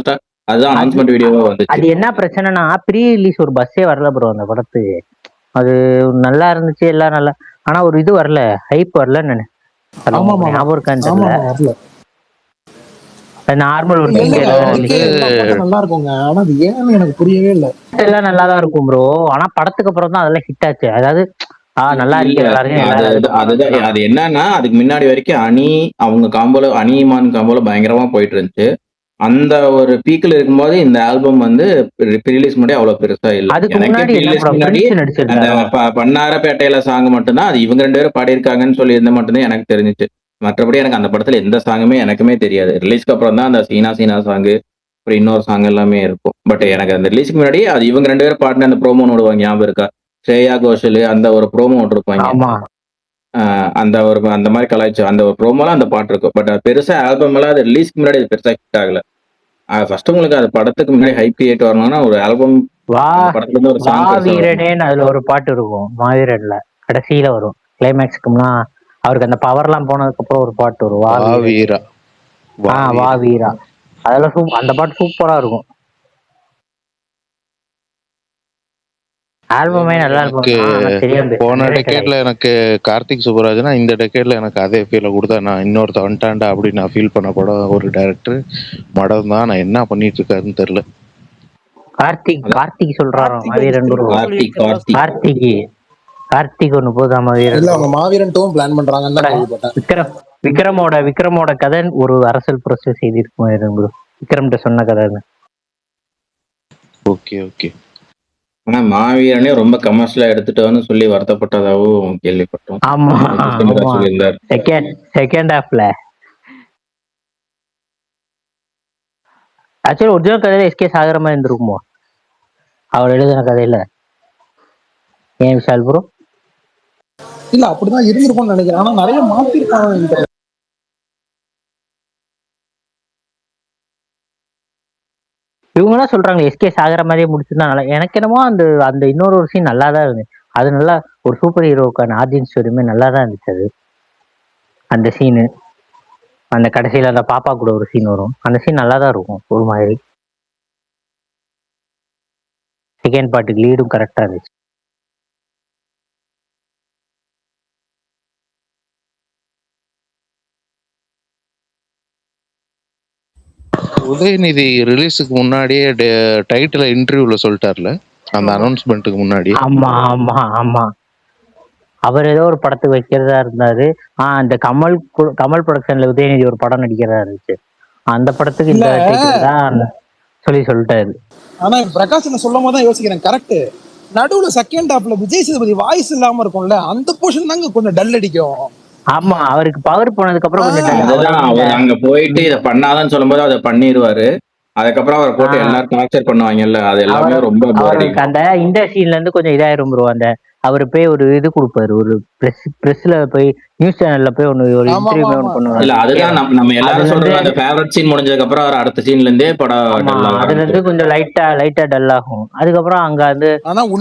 அதுதான் அனௌன்ஸ்மெண்ட் வீடியோவா வந்துச்சு. அது என்ன பிரச்சனைனா ப்ரீ ரிலீஸ் ஒரு பஸ்ஸே வரல ப்ரோ அந்த படத்துக்கு. அது நல்லா இருந்துச்சு எல்லாம் நல்லா, ஆனா ஒரு இது வரல, ஹைப் வரல. நார்மல் ஒரு நல்லா இருக்குங்க. ஆனா அது ஏன்னு எனக்கு புரியவே இல்ல. எல்லாம் நல்லாதான் இருக்கும் ப்ரோ, ஆனா படத்துக்கு அப்புறம் தான் அதெல்லாம் ஹிட் ஆச்சு. அதாவது நல்லா இருக்கு அதுதான். அது என்னன்னா அதுக்கு முன்னாடி வரைக்கும் அணி அவங்க காம்போல அணிமான் காம்போல பயங்கரமா போயிட்டு இருந்துச்சு. அந்த ஒரு பீக்ல இருக்கும்போது இந்த ஆல்பம் வந்து ரிலீஸ் முன்னாடி அவ்வளவு பெருசா இல்ல. அந்த பண்ணாரப்பேட்டையில சாங் மட்டும்தான் அது இவங்க 2 பேரும் பாடியிருக்காங்கன்னு சொல்லி இருந்த மட்டும்தான் எனக்கு தெரிஞ்சிச்சு. மற்றபடி எனக்கு அந்த படத்துல எந்த சாங்குமே எனக்குமே தெரியாது. ரிலீஸ்க்கு அப்புறம் தான் அந்த சீனா சாங்கு அப்புறம் இன்னொரு சாங் எல்லாமே இருக்கும். பட் எனக்கு அந்த ரிலீஸ்க்கு முன்னாடி அது இவங்க 2 பேரும் பாடின அந்த ப்ரோமோ ஓடுவாங்க, ஞாபகம் இருக்கா? ஸ்ரேயா கோஷல் அந்த ஒரு ப்ரோமோ ஓட்டிருப்பாங்க. அந்த ஒரு அந்த மாதிரி கலாய்ச்சி அந்த ஒரு ப்ரோமோலாம் அந்த பாட்டு இருக்கும். பட் பெருசா ஆல்பம் எல்லாம் அது ரிலீஸ்க்கு முன்னாடி அது பெருசா ஹிட் ஆகல. ஃபர்ஸ்ட் உங்களுக்கு அது படத்துக்கு முன்னாடி ஹைப் கிரியேட் வரணும்னா ஒரு ஆல்பம் படத்துல இருந்து ஒரு சாங் மாவீரனேன்னு அதுல ஒரு பாட்டு இருக்கும். மாவீரன்ல கடைசியில வரும் கிளைமேக்ஸ்க்கும்னா அவருக்கு அந்த பவர் எல்லாம் போனதுக்கு அப்புறம் ஒரு பாட்டு வரும், வா வீரா. அதெல்லாம் அந்த பாட்டு சூப்பரா இருக்கும். ஆல்பமே நல்லா இருக்கும். போன டெக்கேட்ல எனக்கு கார்த்திக் சுப்புராஜ்னா இந்த டெக்கேட்ல எனக்கு அதே ஃபீலை கொடுத்தா நான் இன்னொருத்த வந்துட்டான்டா அப்படின்னு நான் ஃபீல் பண்ண படம் ஒரு டைரக்டர் மடம் தான். நான் என்ன பண்ணிட்டு இருக்காருன்னு தெரியல. கார்த்திக் சொல்றாரு மாவீரன். கார்த்திக் ஒண்ணு போதா மாவீரன் 2 பிளான் பண்றாங்க. விக்ரமோட கதை ஒரு அரசியல் புரட்சி செய்திருக்கும் விக்ரம் சொன்ன கதை. Okay okay. ஆனா மாவீரனே ரொம்ப கமர்ஷியலா எடுத்துட்டோன்னு சொல்லி வருத்தப்பட்டதாகவும் கேள்விப்பட்டோம். ஆமா செகண்ட் ஹாஃப்ல ஆக்சுவலி ஒரிஜினல் கதையில எஸ்கே சாகர மாதிரி இருந்திருக்குமோ அவர் எழுதின கதையில? ஏன் விஷால் ப்ரோ? இல்ல அப்படிதான் இருந்திருக்கும்னு நினைக்கிறேன். ஆனா நிறைய மாத்திருக்காங்க. இவங்கெல்லாம் சொல்றாங்க எஸ்கே சாகர மாதிரியே முடிச்சிருந்தா நல்லா. எனக்கு என்னமோ அந்த இன்னொரு ஒரு சீன் நல்லா தான் இருந்துச்சு. அது நல்லா ஒரு சூப்பர் ஹீரோக்கான ஆர்ஜின் ஸ்டோரியுமே நல்லா தான் இருந்துச்சு. அது அந்த சீனு, அந்த கடைசியில அந்த பாப்பா கூட ஒரு சீன் வரும், அந்த சீன் நல்லா தான் இருக்கும் ஒரு மாதிரி. செகண்ட் பார்ட்டுக்கு லீடும் கரெக்டா இருந்துச்சு. உதயநிதி ரிலீஸுக்கு முன்னாடியே டைட்டில் இன்டர்வியூல சொல்லிட்டார்ல அந்த அனௌன்ஸ்மெண்ட்டுக்கு முன்னாடி. ஆமா அவர் ஏதோ ஒரு படத்துக்கு வைக்கிறதா இருந்தாரு. அந்த கமல் ப்ரொடக்ஷன்ல உதயநிதி ஒரு படம் நடிக்கிறதா இருந்துச்சு. அந்த படத்துக்கு இந்த டைட்டில் தான் சொல்லிட்டாரு. ஆனா பிரகாஷ் சொல்லும் போது தான் யோசிக்கிறேன், கரெக்ட். நடுவுல செகண்ட் ஹாஃப்ல விஜய் சேதுபதி வாய்ஸ் இல்லாம இருக்கும்ல, அந்த போர்ஷன் தாங்க கொஞ்சம் டல் அடிக்கும். ஆமா, அவருக்கு பவர் போனதுக்கு அப்புறம் அவர் அங்க போயிட்டு இதை பண்ணாதான் சொல்லும் போது அதை பண்ணிடுவாரு. அதுக்கப்புறம் அவரை போட்டு எல்லாரும் டார்ச்சர் பண்ணுவாங்கல்ல, அது எல்லாமே ரொம்ப அந்த இந்த சீன்ல இருந்து கொஞ்சம் இதாயிரும் ப்ரோ. அந்த அவரு போய் ஒரு இது கொடுப்பாரு, ஒரு பிரஸ்ல போய் நியூஸ் சேனல்ல போய் ஒரு இன்டர்வியூ பண்ணுவாரு. இல்ல அதுதான் நம்ம எல்லாரும் சொல்றது. அந்த ஃபேவரட் சீன் முடிஞ்சதுக்கு அப்புறம் அவர் அடுத்த சீன்ல இருந்தே படம் அதுல இருந்து கொஞ்சம் லைட்டா டல் ஆகும். அதுக்கப்புறம் அங்க வந்து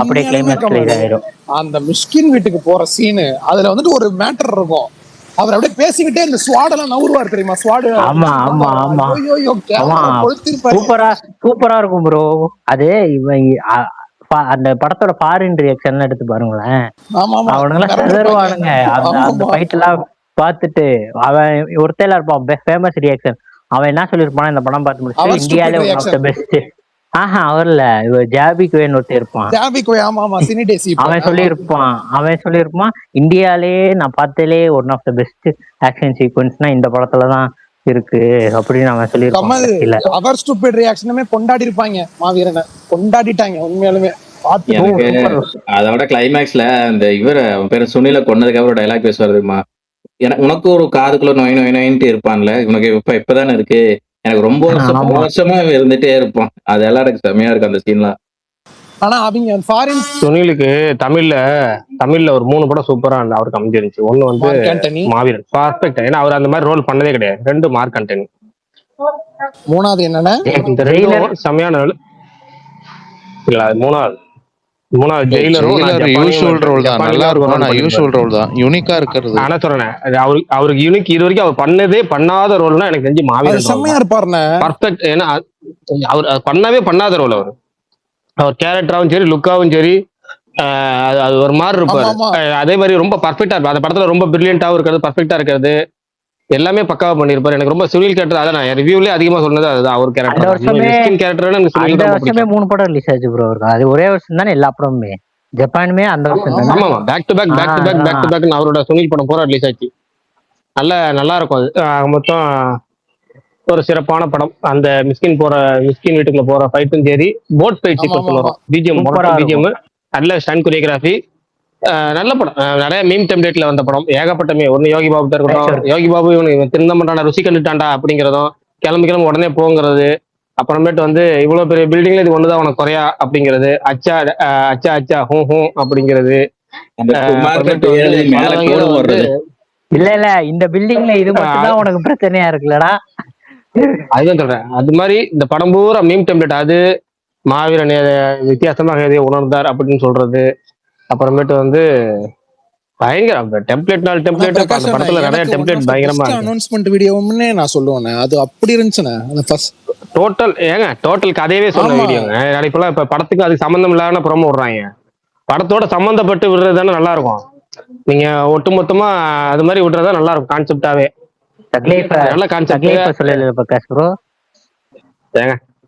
அப்படியே கிளைமேக்ஸ்ல இதாயிரும். அந்த மிஸ்கின் வீட்டுக்கு போற சீனு, அதுல வந்துட்டு ஒரு மேட்டர் இருக்கும். அவர் அப்படியே பேசிக்கிட்டே இந்த ஸ்வாடெல்லாம் நவுருவார் தெரியுமா? ஸ்வாடு. ஆமா சூப்பரா இருக்கும் ப்ரோ. அது அந்த படத்தோட ஃபாரின் ரியாக்ஷன் எடுத்து பாருங்களேன். அவனுங்கெல்லாம் செதறுவானுங்க அந்த ஃபைட் எல்லாம் பார்த்துட்டு. அவன் ஒருத்தையில இருப்பான் ஃபேமஸ் ரியாக்ஷன். அவன் என்ன சொல்லிருப்பான், இந்த படம் பார்த்து முடிச்சு இந்தியாவிலே ஒன் ஆஃப் த பெஸ்ட். அவர்ல ஜாபிக்வேன்னு ஒருத்தர் இருப்பான். அவன் சொல்லியிருப்பான் இந்தியாலே நான் பார்த்ததுலே one of the best action சீக்வன்ஸ்னா இந்த படத்துலதான் இருக்கு அப்படின்னு அவன் சொல்லியிருப்பான். அவர் ஸ்டூபிட் ரியாக்ஷனுமே கொண்டாடி இருப்பாங்க, மாவீரனை கொண்டாடிட்டாங்க உண்மையாலுமே. எனக்கு அதோட கிளைமேக்ஸ்ல அந்த அவன் பேரு சுனில கொன்னதுக்கு அப்புறம் டைலாக் பேசுவாருமா, எனக்கு உனக்கு ஒரு காதுக்குள்ள நொய் நொய் நொயின்ட்டு இருப்பான்ல, உனக்கு இப்பதானே இருக்கு, எனக்கு ரொம்ப வருஷம் பல வருஷமா இருந்துட்டே இருப்பான். அதெல்லாம் எனக்கு செம்மையா இருக்கு அந்த சீன்லாம். ஆனா அவங்க ஃபாரின் சுனிலுக்கு தமிழ்ல ஒரு 3 படம் சூப்பரா அவருக்கு அமைஞ்சிருந்துச்சு. ஒண்ணு வந்து மார்க் ஆண்டனி, மாவீரன் பர்ஃபெக்ட். ஏன்னா அவர் அந்த மாதிரி ரோல் பண்ணதே கிடையாது. 2 மார்க் ஆண்டனி. மூணாவது என்னன்னா இந்த 2 செம்மையான ரோல். இல்ல அது மூணாவது ஜெயிலரும் யூஷுவல் ரோல் தான், நல்லா இருக்கும். யூஷுவல் ரோல் தான், யூனிக்கா இருக்கிறது. ஆனா சொல்றேன் அவருக்கு யூனிக் இது வரைக்கும் அவர் பண்ணாத ரோல்னா எனக்கு தெரிஞ்சு மாவீரன் செம்மையா இருப்பாருண்ணே, பர்ஃபெக்ட். ஏன்னா அவர் பண்ணாத ரோல். அவர் கேரக்டராவும் சரி, லுக்காவும் சரி, அது ஒரு மாதிரி இருப்பாரு. அதே மாதிரி ரொம்ப பர்ஃபெக்டா இருப்பாரு. அந்த படத்துல ரொம்ப பிரில்லியண்டாவும் இருக்கிறது, பர்ஃபெக்டா இருக்கிறது, எல்லாமே பக்காவா பண்ணிருப்பாரு. எனக்கு ரொம்ப சுனில் கேரக்டர் அதான் நான் ரிவ்யூலயே அதிகமா சொன்னது அதுதான். அவர் கேரக்டர் அந்த வருஷமே 3 படம் ரிலீஸ் ஆச்சு ப்ரோ. அது ஒரே வருஷம் தானே எல்லா படமுமே, ஜப்பானுமே அந்த வருஷம் தானே. ஆமா, பேக் டு பேக் அவரோட சுனில் படம் பூரா ரிலீஸ் ஆச்சு. நல்லா இருக்கும் அது. மொத்தம் ஒரு சிறப்பான படம். அந்த மிஸ்கின் வீட்டுக்குள்ள போற ஃபைட்டும் சரி, போட் ஃபைட் சீக்வன்ஸ் வரும், பிஜிஎம் நல்ல ஸ்டன் கொரியோகிராஃபி, நல்ல படம். நிறைய மீம் டெம்ப்ளேட்ல வந்த படம் ஏகப்பட்டமே. ஒன்னு யோகி பாபு இருக்கட்டும், யோகி பாபு இவனுக்கு திருந்த மாட்டான, ருசி கண்டுட்டான்டா அப்படிங்கிறதும், கிளம்பி உடனே போங்கிறது, அப்புறமேட்டு வந்து இவ்வளவு பெரிய பில்டிங்ல இது ஒண்ணுதான் உனக்கு குறையா அப்படிங்கிறது, அச்சா அச்சா அச்சா ஹூ ஹூ அப்படிங்கிறது. இல்ல இந்த பில்டிங்ல இது மட்டும் தான் உனக்கு பிரச்சனையா இருக்குல்லடா. அதுதான் சொல்றேன். அது மாதிரி இந்த படம் பூரா மீம் டெம்ப்ளேட். அது மாவீரன் வித்தியாசமாக எதையோ உணர்ந்தார் அப்படின்னு சொல்றது. அப்புறமேட்டு வந்து பயங்கர டெம்ப்ளேட் படத்துல நிறைய டெம்ப்ளேட் பயங்கரமா அனௌன்ஸ்மென்ட் வீடியோவும்னே நான் சொல்லுவேன். அது அப்படி இருந்துச்சுண்ணே. அந்த ஃபர்ஸ்ட் டோட்டல் கதையவே சொன்ன வீடியோங்க. இப்பெல்லாம் இப்ப படத்துக்கு அதுக்கு சம்பந்தம் இல்லாத ப்ரோமோ விடுறாங்க. படத்தோட சம்பந்தப்பட்டு விடுறது தானே நல்லா இருக்கும். நீங்க ஒட்டுமொத்தமா அது மாதிரி விடுறதா நல்லா இருக்கும். கான்செப்டாவே நல்ல கான்செப்ட்.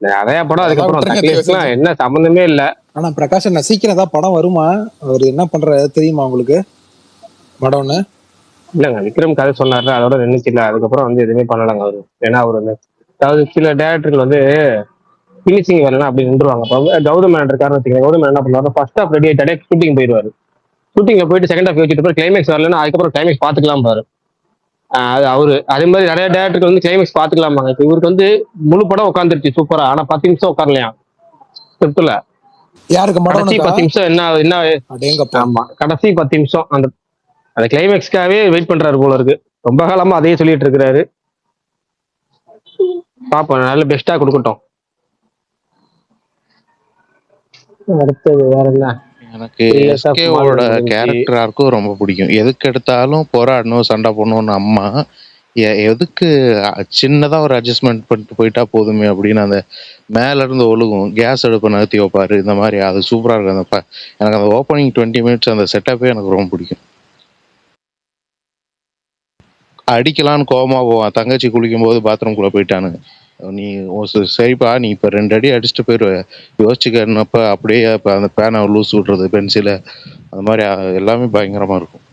நிறைய படம் அதுக்கப்புறம் என்ன சம்பந்தமே இல்ல. ஆனா பிரகாஷ் நான் சீக்கிரம் ஏதாவது படம் வருமா? அவர் என்ன பண்றாரு தெரியுமா உங்களுக்கு? படம்னு இல்லங்க, விக்ரம் கதை சொன்னாரு, அதோட நின்றுச்சு. இல்ல அதுக்கப்புறம் வந்து எதுவுமே பண்ணலாங்க அவரு. ஏன்னா அவர் வந்து அதாவது சில டேரக்டர்கள் வந்து பினிஷிங் வரலாம் அப்படி நின்றுவாங்க. கௌதம் மேனன் இருக்காருன்னு வச்சுக்கோங்க. கௌதம் மேனன் என்ன பண்ணுவாரு, ஃபர்ஸ்ட் ஹாஃப் ரெடி ஆயிட்டாலே ஷூட்டிங் போயிடுவாரு. ஷூட்டிங்ல போயிட்டு செகண்ட் ஹாஃப் வச்சுட்டு கிளைமேக்ஸ் வரலன்னா அதுக்கப்புறம் கிளைமேக்ஸ் பாத்துக்கலாம் பாரு. அது அவரு அதே மாதிரி நிறைய டேரக்டருக்கு வந்து கிளைமேக்ஸ் பாத்துக்கலாமாங்க. இப்ப இவருக்கு வந்து முழு படம் உட்காந்துருச்சு சூப்பரா, ஆனா 10 நிமிஷம் உட்காரலையா ஸ்கிரிப்ட்ல. கடைசி 10 நிமிஷம் என்ன ஆமா, கடைசி 10 நிமிஷம் அந்த கிளைமேக்ஸ்க்காகவே வெயிட் பண்றாரு போல இருக்கு. ரொம்ப காலமா அதையே சொல்லிட்டு இருக்கிறாரு. பாப்போம், நல்ல பெஸ்டா கொடுக்கட்டும். அடுத்தது வேற என்ன? எனக்கு எஸ்கேவோட கேரக்டர் ஆர்க்கும் ரொம்ப பிடிக்கும். எதுக்கு எடுத்தாலும் போராடணும், சண்டை போடணும்னு அம்மா எதுக்கு சின்னதா ஒரு அட்ஜஸ்ட்மெண்ட் பண்ணிட்டு போயிட்டா போதுமே அப்படின்னு அந்த மேல இருந்து ஒழுகும் கேஸ் அடுப்பை நகர்த்தி வைப்பாரு. இந்த மாதிரி அது சூப்பரா இருக்கு. எனக்கு அந்த ஓப்பனிங் 20 மினிட்ஸ் அந்த செட்டப்பே எனக்கு ரொம்ப பிடிக்கும். அடிக்கலான்னு கோவமா போவான், தங்கச்சி குளிக்கும் போது பாத்ரூம்குள்ள போயிட்டானு, நீ சரிப்பா நீ இப்ப 2 அடி அடிச்சுட்டு போயிடுவ, யோசிச்சுக்கிறப்ப அப்படியே அந்த பேனை லூஸ் விடுறது, பென்சில, அந்த மாதிரி எல்லாமே பயங்கரமா இருக்கும்.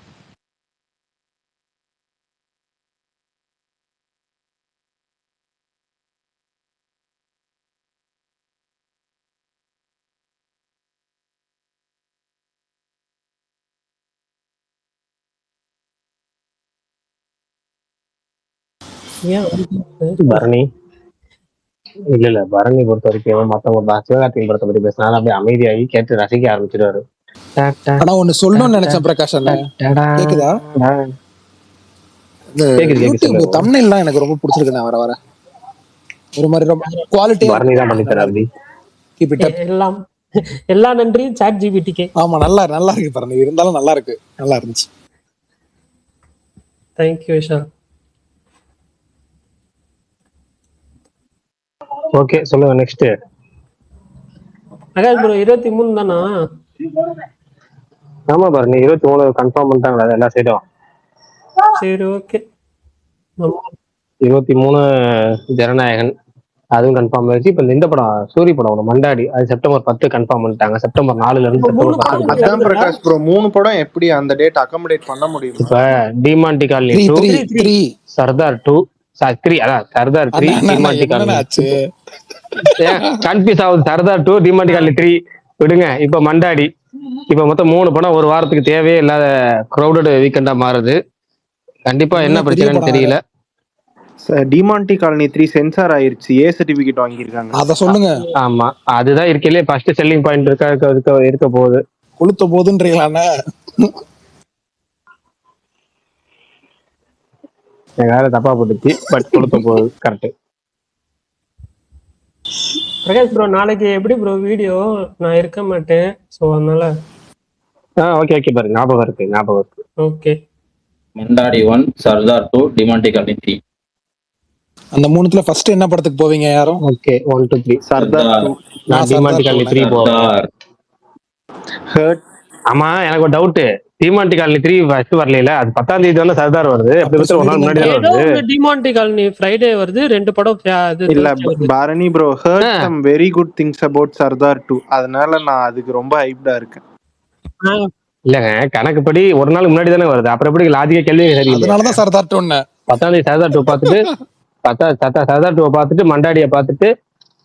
பரணி இல்ல பரணி பொறுத்த வரைக்கும் மத்தவங்க சிவகார்த்திகேயன் படத்தை பத்தி பேசினாலும் அப்படியே அமைதியாகி கேட்டு ரசிக்க ஆரம்பிச்சிருவாரு. ஆனா ஒண்ணு சொல்லணும்னு நினைச்சேன் பிரகாஷ் அண்ணா, கேக்குதா? யூடியூப் தம்ப்நெயில்லாம் எனக்கு ரொம்ப பிடிச்சிருக்கு. வர வர ஒரு மாதிரி ரொம்ப குவாலிட்டியா பரணி தான் பண்ணி தராரு. எல்லா நன்றியும் சாட் ஜிபிடிக்கு. ஆமா, நல்லா இருக்கு பரணி, இருந்தாலும் நல்லா இருந்துச்சு. தேங்க்யூ விஷால். ஓகே, சொல்லுங்க நெக்ஸ்ட். அகாஷ் ப்ரோ 23 தானா? ஆமா பரணி 23 கன்ஃபார்ம் பண்ணிட்டாங்களா எல்லா சைடும்? சரி ஓகே. 23 ஜனநாயகன் அதுவும் கன்ஃபார்ம் ஆயிடுச்சு. இப்ப இந்த படம் சூரி படம் மண்டாடி, அது செப்டம்பர் 10 கன்ஃபார்ம் பண்ணிட்டாங்க. செப்டம்பர் 4ல இருந்து செப்டம்பர் 10. அதான் பிரகாஷ் ப்ரோ 3 படம் எப்படி அந்த டேட் அகாமடேட் பண்ண முடியும்? இப்ப டிமாண்டி காலனி 2, சர்தார் 2, 3, அதான் சர்தார் 3, டிமாண்டி காலனி கன்ஃபியூஸ் ஆகுது. சர்தார் 2, டிமாண்டி காலனி 3 விடுங்க. இப்ப மண்டாடி, இப்ப மொத்தம் 3 படம் ஒரு வாரத்துக்கு தேவையே இல்லாத க்ரௌடட் வீக்கெண்டா மாறுது. கண்டிப்பா என்ன உண்மையா பெரிய பிரச்சனைன்னு படம் வேற. தெரியல. டிமாண்டி காலனி 3 சென்சார் ஆயிருச்சு, ஏ சர்டிபிகேட் வாங்கியிருக்காங்க. அத சொல்லுங்க. ஆமா, அதுதான் இருக்கலே ஃபர்ஸ்ட் செல்லிங் பாயிண்ட் இருக்க போகுது. கொளுத்த போதுன்றீங்களாண்ணே? வேற தப்பா போட்டுச்சு, பட் கொளுத்த போகுது. கரெக்ட். பிரகாஷ் ப்ரோ நாளைக்கு எப்படி ப்ரோ வீடியோ? நான் இருக்க மாட்டேன், ஸோ அதனால. ஓகே ஓகே பாரு, ஞாபகம் இருக்கு. ஓகே. மண்டாடி 1, சர்தார் 2, டிமாண்டி காலனி 3. அந்த 3த்துல ஃபர்ஸ்ட் என்ன படத்துக்கு போவீங்க யாரும்? ஓகே 1 2 3. சர்தார் 2. நான் டிமாண்டி காலனி 3 போவேன். ஹர்ட். ஆமா, எனக்கு ஒரு டவுட். டிமாண்டி காலனி 3 ஃபர்ஸ்ட் வரல, அது 10ஆம் தேதி தானே சர்தார் வருது. எப்படி பத்தி ஒரு நாள் முன்னாடி தான் ஏதோ வருது. டிமாண்டி காலனி ஃப்ரைடே வருது, 2 படம் இல்ல Bharani bro, heard some very good things about Sardar 2, அதனால நான் அதுக்கு ரொம்ப ஹைப்டா இருக்கேன். இல்லங்க, கணக்குப்படி ஒரு நாள் முன்னாடி தானே வருது, அப்புறம் எப்படி லாஜிக்கா கேள்வி சரியில்லை. அதனாலதான் சர்தார் 2. 10ஆம் தேதி சர்தார் 2 பார்த்துட்டு சர்தார் 2 பார்த்துட்டு மண்டாடியை பார்த்துட்டு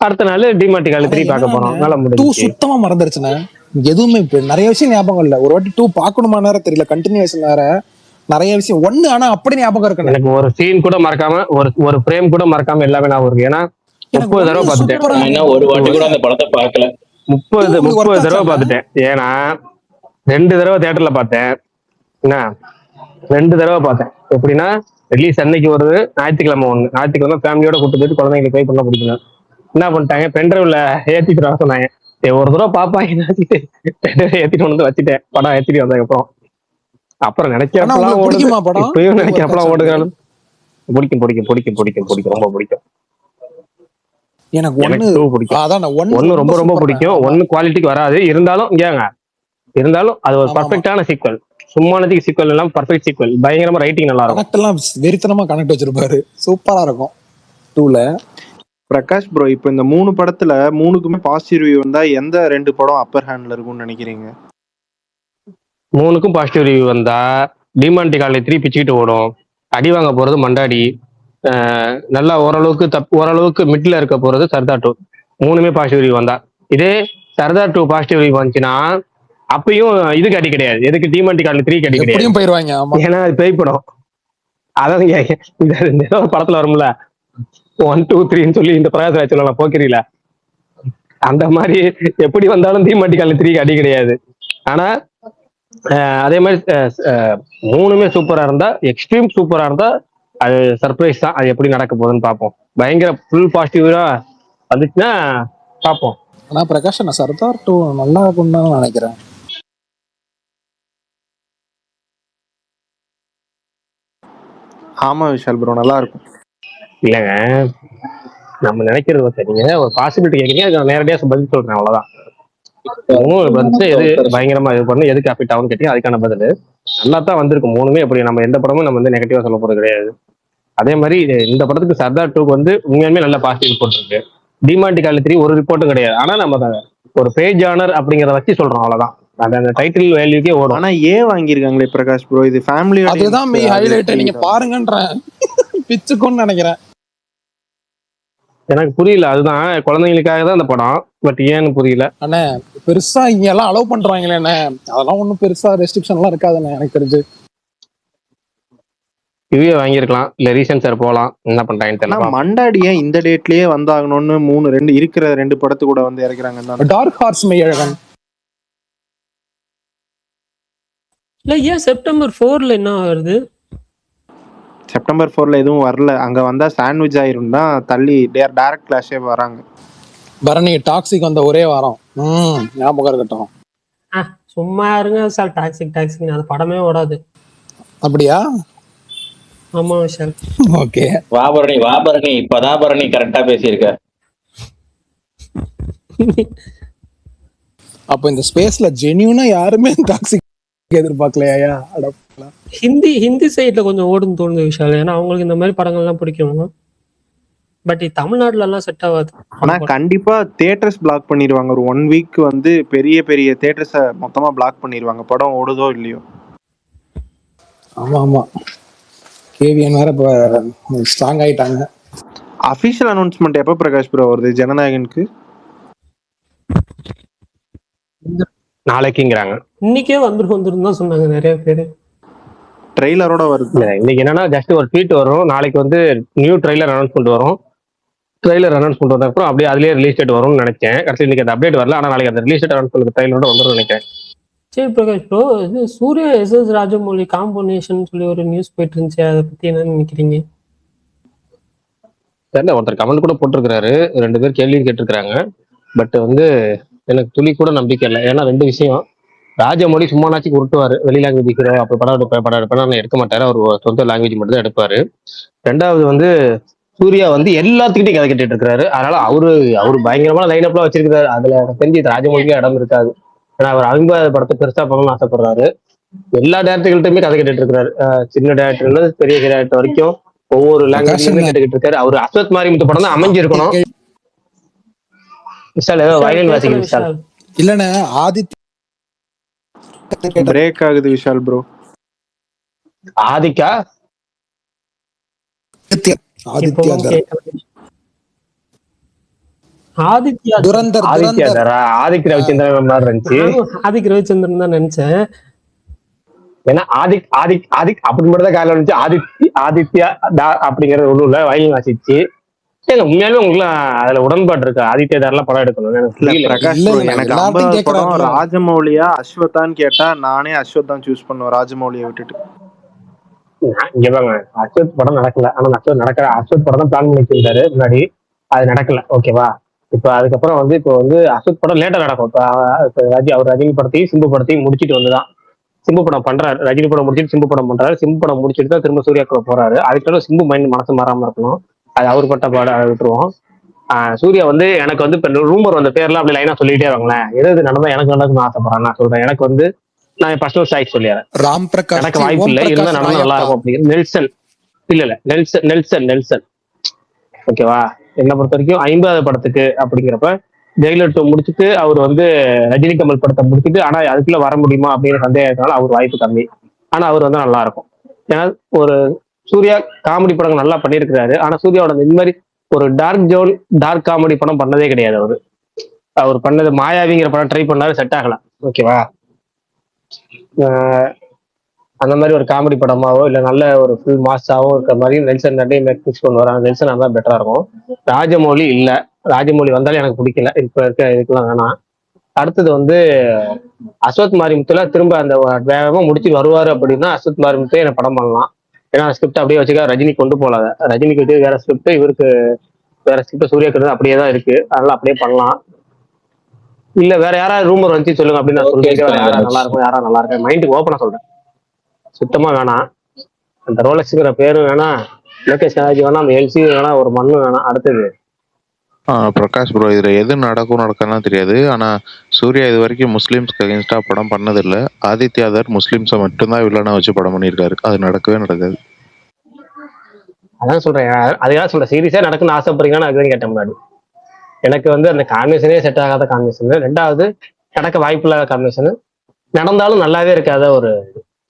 அடுத்த நாள் டிமாண்டி காலனி 3 பார்க்க போறோம். நல்லா 2 முடிஞ்சுச்சு. சுத்தமா மறந்துருச்சுண்ணே. எதுவுமே இப்ப நிறைய விஷயம் ஞாபகம் இல்ல. ஒரு வாட்டி 2 பாக்கணுமா நேரம் தெரியல, கண்டினியூஷன் வேற நிறைய விஷயம். 1 ஆனா அப்படி ஞாபகம் இருக்கு. எனக்கு ஒரு சீன் கூட மறக்காம, ஒரு ஃப்ரேம் கூட மறக்காம எல்லாமே ஞாபகம் இருக்கு. ஏன்னா 30 தடவை பார்த்துட்டேன். ஒரு வாட்டி கூட அந்த படத்தை பார்க்கல. 30 தடவை பார்த்துட்டேன். ஏன்னா 2 தடவை தியேட்டர்ல பார்த்தேன். என்ன 2 தடவை பார்த்தேன். எப்படின்னா ரிலீஸ் அன்னைக்கு வருது, ஞாயிற்றுக்கிழமை ஃபேமிலியோட கூட்டு போயிட்டு குழந்தைங்களுக்கு போய் பண்ண பிடிக்கணும். என்ன பண்ணிட்டாங்க, பென்ட்ரைவ்ல ஏத்திட்டு வர சொன்னாங்க. ஒரு தடவை பாப்பாங்க, ஏத்திட்டு வந்து வச்சுட்டேன். படம் ஏத்திட்டு வந்ததுக்கப்புறம் அப்புறம் நினைக்கிறப்பெல்லாம் ஓடுது, இப்பயும் நினைக்கிறப்பெல்லாம் ஓடுதாலும் பிடிக்கும். ரொம்ப பிடிக்கும். எனக்கு 1 பிடிக்கும். அதான் 1 ரொம்ப ரொம்ப பிடிக்கும். 1 குவாலிட்டிக்கு வராது, இருந்தாலும் அது ஒரு பர்ஃபெக்டான சீக்வல். சும்மானதுக்கு சீக்வல் எல்லாம் பர்ஃபெக்ட் சீக்வல். பயங்கரமா ரைட்டிங் நல்லா இருக்கும். கனெக்ட் எல்லாம் வெறித்தனமா கனெக்ட் வச்சிருப்பாரு. சூப்பரா இருக்கும் 2ல. பிரகாஷ் ப்ரோ, இப்போ இந்த 3 படத்துல 3க்குமே பாசிட்டிவ் ரிவ்யூ வந்தா எந்த 2 படம் அப்பர் ஹேண்ட்ல இருக்கும்னு நினைக்கிறீங்க? 3க்கும் பாசிட்டிவ் ரிவ்யூ வந்தா டிமாண்டி காலனி 3 பிச்சுக்கிட்டு ஓடும். அடி வாங்க போறது மண்டாடி. நல்லா ஓரளவுக்கு மிட்ல இருக்க போறது சர்தார் 2. 3மே பாசிட்டிவ் ரிவ்யூ வந்தா. இதே சர்தார் 2 பாசிட்டிவ் ரிவ்யூ வந்துச்சுன்னா அப்பயும் இதுக்கு அடி கிடையாது. எதுக்கு டிமாண்டி காலனி 3க்கு அடி கிடையாது. போயிருவாங்க. ஏன்னா அது பேய் படம். அதான் இந்த படத்துல வரும்ல 1 2 3ன்னு சொல்லி இந்த பிரகாஷ் சொல்லலாம் போக்கிறீங்களா, அந்த மாதிரி எப்படி வந்தாலும் டிமாண்டி காலனி 3க்கு அடி கிடையாது. ஆனா அதே மாதிரி 3மே சூப்பரா இருந்தா, எக்ஸ்ட்ரீம் சூப்பரா இருந்தா அது சர்ப்ரைஸ் தான். அது எப்படி நடக்க போகுதுன்னு பார்ப்போம். பயங்கர ஃபுல் பாசிட்டிவா வந்துச்சுன்னா பார்ப்போம். ஆனா பிரகாஷ், நான் சர்தார் 2 நல்லா இருக்கும்னு தான் நினைக்கிறேன். ஆமா விஷால் ப்ரோ, நல்லா இருக்கும். இல்லைங்க, நம்ம நினைக்கிறது சரிங்க. ஒரு பாசிபிலிட்டி கேட்குறீங்க, அதுக்கு நான் நேரடியாக பதில் சொல்றேன், அவ்வளவுதான். எது பயங்கரமா இது பண்ணு, எதுக்கு அஃபெக்ட் ஆகும்னு கேட்டீங்க, அதுக்கான பதில் நல்லா தான் வந்திருக்கும். 3மே எப்படி நம்ம எந்த படமும் நம்ம வந்து நெகட்டிவா சொல்ல போறது கிடையாது. அதே மாதிரி இந்த படத்துக்கு சர்தார் 2க்கு வந்து உண்மையுமே நல்ல பாசிட்டிவ் ரிப்போர்ட் இருக்கு. டிமாண்டி காலனி 3 ஒரு ரிப்போர்ட்டும் கிடையாது. ஆனா நம்ம ஒரு பேஜ் ஆனர் அப்படிங்கிறத வச்சு சொல்றோம், அவ்வளவுதான். அந்த டைட்டில் வேல்யூக்கே ஓடும். ஆனா ஏன் வாங்கியிருக்காங்களே பிரகாஷ் ப்ரோ, இது ஃபேமிலி. அதுதான் மெயின் ஹைலைட். நீங்க பாருங்கன்றேன், பிச்சுக்கும்னு நினைக்கிறேன். எனக்கு புரியல, அதுதான் குழந்தைங்களுக்காக தான் அந்த படம், பட் ஏன்னு புரியல. அண்ணே பெருசா இங்க எல்லாம் அலோவ் பண்றாங்களே அண்ணே, அதெல்லாம் ஒண்ணும் பெருசா ரெஸ்ட்ரிக்ஷன் எல்லாம் இருக்காதுண்ணே எனக்கு தெரிஞ்சு. இதுவே வாங்கியிருக்கலாம், இல்ல ரீசன் சார் போகலாம், என்ன பண்றாங்கன்னு தெரியல. மண்டாடியே இந்த டேட்லயே வந்தாகணும்னு 2 இருக்கிற 2 படத்து கூட வந்து இறக்குறாங்க. டார்க் ஹார்ஸ் மெய்யழகன் இல்ல, ஏன் செப்டம்பர் 4ல என்ன வருது? செப்டம்பர் 4ல எதுவும் வரல. அங்க வந்தா சாண்ட்விச் ஆயிரும் தான் தள்ளி டைரக்ட் கிளாஷே வராங்க. பரணி டாக்ஸிக் வந்த ஒரே வாரம். ஞாபகம் இருக்கட்டும். சும்மா இருங்க சார், டாக்ஸிக் அது படமே ஓடாது. அப்படியா? ஆமா விஷால். ஓகே, வா பரணி இப்பதான் பரணி கரெக்டா பேசியிருக்க. அப்ப இந்த ஸ்பேஸ்ல ஜென்யூனா யாருமே டாக்ஸிக் எதிர்பார்க்கலையா? ஹிந்தி சைட்ல கொஞ்சம் ஓடுன்னு தோணுது விஷால், ஏன்னா அவங்களுக்கு இந்த மாதிரி படங்கள்லாம் பிடிக்கும். பட் தமிழ்நாட்டுல எல்லாம் செட் ஆகாது. ஆனா கண்டிப்பா தியேட்டர்ஸ் பிளாக் பண்ணிடுவாங்க. ஒரு 1 வீக் வந்து பெரிய பெரிய தியேட்டர்ஸை மொத்தமா பிளாக் பண்ணிடுவாங்க, படம் ஓடுதோ இல்லையோ. ஆமா, கேவிஎன் வேற இப்ப ஸ்ட்ராங் ஆயிட்டாங்க. அபிஷியல் அனௌன்ஸ்மெண்ட் எப்ப பிரகாஷ் ப்ரோ வருது ஜனநாயகனுக்கு? நாளைக்குங்கிறாங்க. இன்னைக்கே வந்துரும் தான் சொன்னாங்க நிறைய பேரு. ட்ரெய்லரோட வருது. இன்னைக்கு என்னன்னா ஜஸ்ட் ஒரு ட்வீட் வரும், நாளைக்கு வந்து நியூ ட்ரெய்லர் அனௌன்ஸ்மெண்ட் வரும். ட்ரெய்லர் அனௌன்ஸ்மெண்ட் வந்த அப்புறம் அப்படியே அதுலயே ரிலீஸ் டேட் வரும்னு நினைச்சேன். கடைசி இன்னைக்கு அந்த அப்டேட் வரல, ஆனா நாளைக்கு அந்த ரிலீஸ் டேட் அனௌன்ஸ்மெண்ட் ட்ரெய்லரோட வந்துரும் நினைக்கிறேன். சரி பிரகாஷ் ப்ரோ, இது சூர்யா எஸ்எஸ் ராஜமௌலி காம்பினேஷன் சொல்லி ஒரு நியூஸ் போயிட்டு இருந்துச்சு, அதை பத்தி என்ன நினைக்கிறீங்க? தெரியல, ஒருத்தர் கமெண்ட் கூட போட்டிருக்கிறாரு, 2 பேர் கேள்வியும் கேட்டிருக்கிறாங்க. பட் வந்து எனக்கு துளி கூட நம்பிக்கை இல்லை. ஏன்னா 2 விஷயம், ராஜமௌழி சும்மானாச்சும் உருட்டுவாரு, வெளி லாங்குவேஜ் ஹீரோ அப்படி படம் எடுப்பேன் எடுக்க மாட்டாரு, அவர் சொந்த லாங்குவேஜ் மட்டும் தான் எடுப்பாரு. 2வது வந்து சூர்யா வந்து எல்லாத்துக்கிட்டையும் கதை கேட்டுட்டு இருக்காரு. அதனால அவரு பயங்கரமான லைன் அப்லாம் வச்சிருக்காரு. அதுல தெரிஞ்சு ராஜமௌழிக்கு இடம் இருக்காது. ஏன்னா அவர் 50 படத்தை பெருசா பண்ணணும்னு ஆசைப்படுறாரு. எல்லா டேரக்டர்கள்ட்டுமே கதை கேட்டுட்டு இருக்காரு, சின்ன டேரக்டர்ல பெரிய டேரக்டர் வரைக்கும் ஒவ்வொரு லாங்குவேஜ்லயுமே கேட்டுக்கிட்டு இருக்காரு. அவரு அஸ்வத் மாரிமுத்து படம் தான் அமைஞ்சிருக்கணும். விஷால் ஏதோ வயலின் வாசிக்குது விஷால். இல்லண்ணே ஆதித்யா பிரேக் ஆகுது விஷால் ப்ரோ. ஆதித்யா ஆதிக் ரவிச்சந்திரன் மாதிரி இருந்துச்சு. ஆதிக் ரவிச்சந்திரன் தான் நினைச்சேன். ஏன்னா ஆதிக் அப்படி மட்டும் தான் காலையில் வந்துச்சு. ஆதித்யா அப்படிங்கறது ஒண்ணும் இல்ல, வயலின் வாசிச்சு. உண்மையாலுமே உங்களுக்கு அதுல உடன்பாடு இருக்கு, ஆதித்யா தாரெல்லாம் படம் எடுக்கணும்? எனக்கு 50 படம் ராஜமௌலியா அஸ்வத்தான்னு கேட்டா நானே அஸ்வத் தான் சூஸ் பண்ணுவேன், ராஜமௌலியை விட்டுட்டு. இங்க பாங்க, அஸ்வத் படம் நடக்கல, ஆனா அஸ்வத் படம் தான் பிளான் பண்ணி வச்சிருந்தாரு முன்னாடி, அது நடக்கல. ஓகேவா? இப்ப அதுக்கப்புறம் வந்து இப்போ வந்து அஸ்வத் படம் லேட்டா நடக்கும். அவர் ரஜினி படத்தையும் சிம்பு படத்தையும் முடிச்சுட்டு வந்துதான் சிம்பு படம் பண்றாரு. ரஜினி படம் முடிச்சுட்டு சிம்பு படம் பண்றாரு. சிம்பு படம் முடிச்சுட்டு தான் திரும்ப சூர்யாக்குள்ள போறாரு. அதுக்காக சிம்பு மைண்ட் மனசு மாறாம இருக்கணும், அது அவர் பட்ட பாட விட்டுருவோம். சூர்யா வந்து எனக்கு வந்து இப்ப ரூமர் வந்த பேர்லாம் அப்படி லைனா சொல்லிட்டே வாங்களேன், எது நடந்தா எனக்கு நடக்குன்னு ஆசைப்படுறேன். நான் சொல்றேன், எனக்கு வந்து நான் பர்சனல் சாய்ஸ் சொல்லிடுறேன், ராம் பிரகாஷ் எனக்கு வாய்ப்பு இல்லை, இருந்தா நடந்தா நல்லா இருக்கும் அப்படிங்கிற நெல்சன். இல்ல நெல்சன் ஓகேவா? என்னை பொறுத்த வரைக்கும் 50வது படத்துக்கு அப்படிங்கிறப்ப ஜெயிலர் 2 முடிச்சுட்டு அவர் வந்து ரஜினி கமல் படத்தை முடிச்சுட்டு, ஆனா அதுக்குள்ள வர முடியுமா அப்படிங்கிற சந்தேகத்தினால அவர் வாய்ப்பு கம்மி. ஆனா அவர் வந்து நல்லா இருக்கும். ஏன்னா ஒரு சூர்யா காமெடி படங்கள் நல்லா பண்ணியிருக்கிறாரு. ஆனா சூர்யாவோட இந்த மாதிரி ஒரு டார்க் காமெடி படம் பண்ணதே கிடையாது. அவர் பண்ணது மாயாவிங்கிற படம் ட்ரை பண்ணாரு, செட் ஆகலாம். ஓகேவா? அந்த மாதிரி ஒரு காமெடி படமாவோ இல்ல நல்ல ஒரு ஃபுல் மாஸாவோ இருக்கிற மாதிரி நெல்சன் நிறைய மேக்ஸ் கொண்டு வராங்க. நெல்சன் அதான் பெட்டரா இருக்கும். ராஜமௌழி இல்ல, ராஜமௌழி வந்தாலும் எனக்கு பிடிக்கல, இப்ப இருக்க இதுக்கெல்லாம் வேணாம். அடுத்தது வந்து அஸ்வத் மாரிமுத்துல திரும்ப அந்த வேகமா முடிச்சுட்டு வருவாரு அப்படின்னா அஸ்வத் மாரிமுத்தே எனக்கு படம் பண்ணலாம். ஏன்னா ஸ்கிரிப்ட் அப்படியே வச்சுக்க, ரஜினி கொண்டு போலாத, ரஜினிக்கு வச்சு வேற ஸ்கிரிப்ட், இவருக்கு வேற ஸ்கிரிப்ட், சூர்யாக்கு அப்படியே தான் இருக்கு, அதனால அப்படியே பண்ணலாம். இல்ல வேற யாராவது ரூமர் வந்து சொல்லுங்க அப்படின்னு நான் சொல்றேன். யாரா நல்லா இருக்கும், யாரா நல்லா இருக்கு, மைண்டுக்கு ஓப்பனா சொல்றேன். சுத்தமா வேணாம், அந்த ரோலக்ஸ்ங்கிற பேரும் வேணாம், லோகேஷ் கனாஜி வேணாம், அந்த எல்சி வேணாம், ஒரு மண்ணு வேணாம். அடுத்தது பிரகாஷ் ப்ரோ, இதுல எது நடக்கலாம் தெரியாது. ஆனா சூர்யா இது வரைக்கும் முஸ்லிம்ஸ்க்கு அகேன்ஸ்டா படம் பண்ணதில்லை. ஆதித்யாதர் முஸ்லிம்ஸை மட்டும்தான் வில்லனா வச்சு படம் பண்ணியிருக்காரு, அது நடக்கவே நடக்காது. அதான் சொல்றேன், அதுதான் சொல்றேன், சீரியஸா நடக்குன்னு ஆசைப்படுறீங்கன்னு அதுதான் கேட்டேன் முன்னாடி. எனக்கு வந்து அந்த காம்பினேஷனே செட் ஆகாத காம்பினேஷன். 2வது நடக்க வாய்ப்பு இல்லாத காம்பினேஷன், நடந்தாலும் நல்லாவே இருக்காத ஒரு.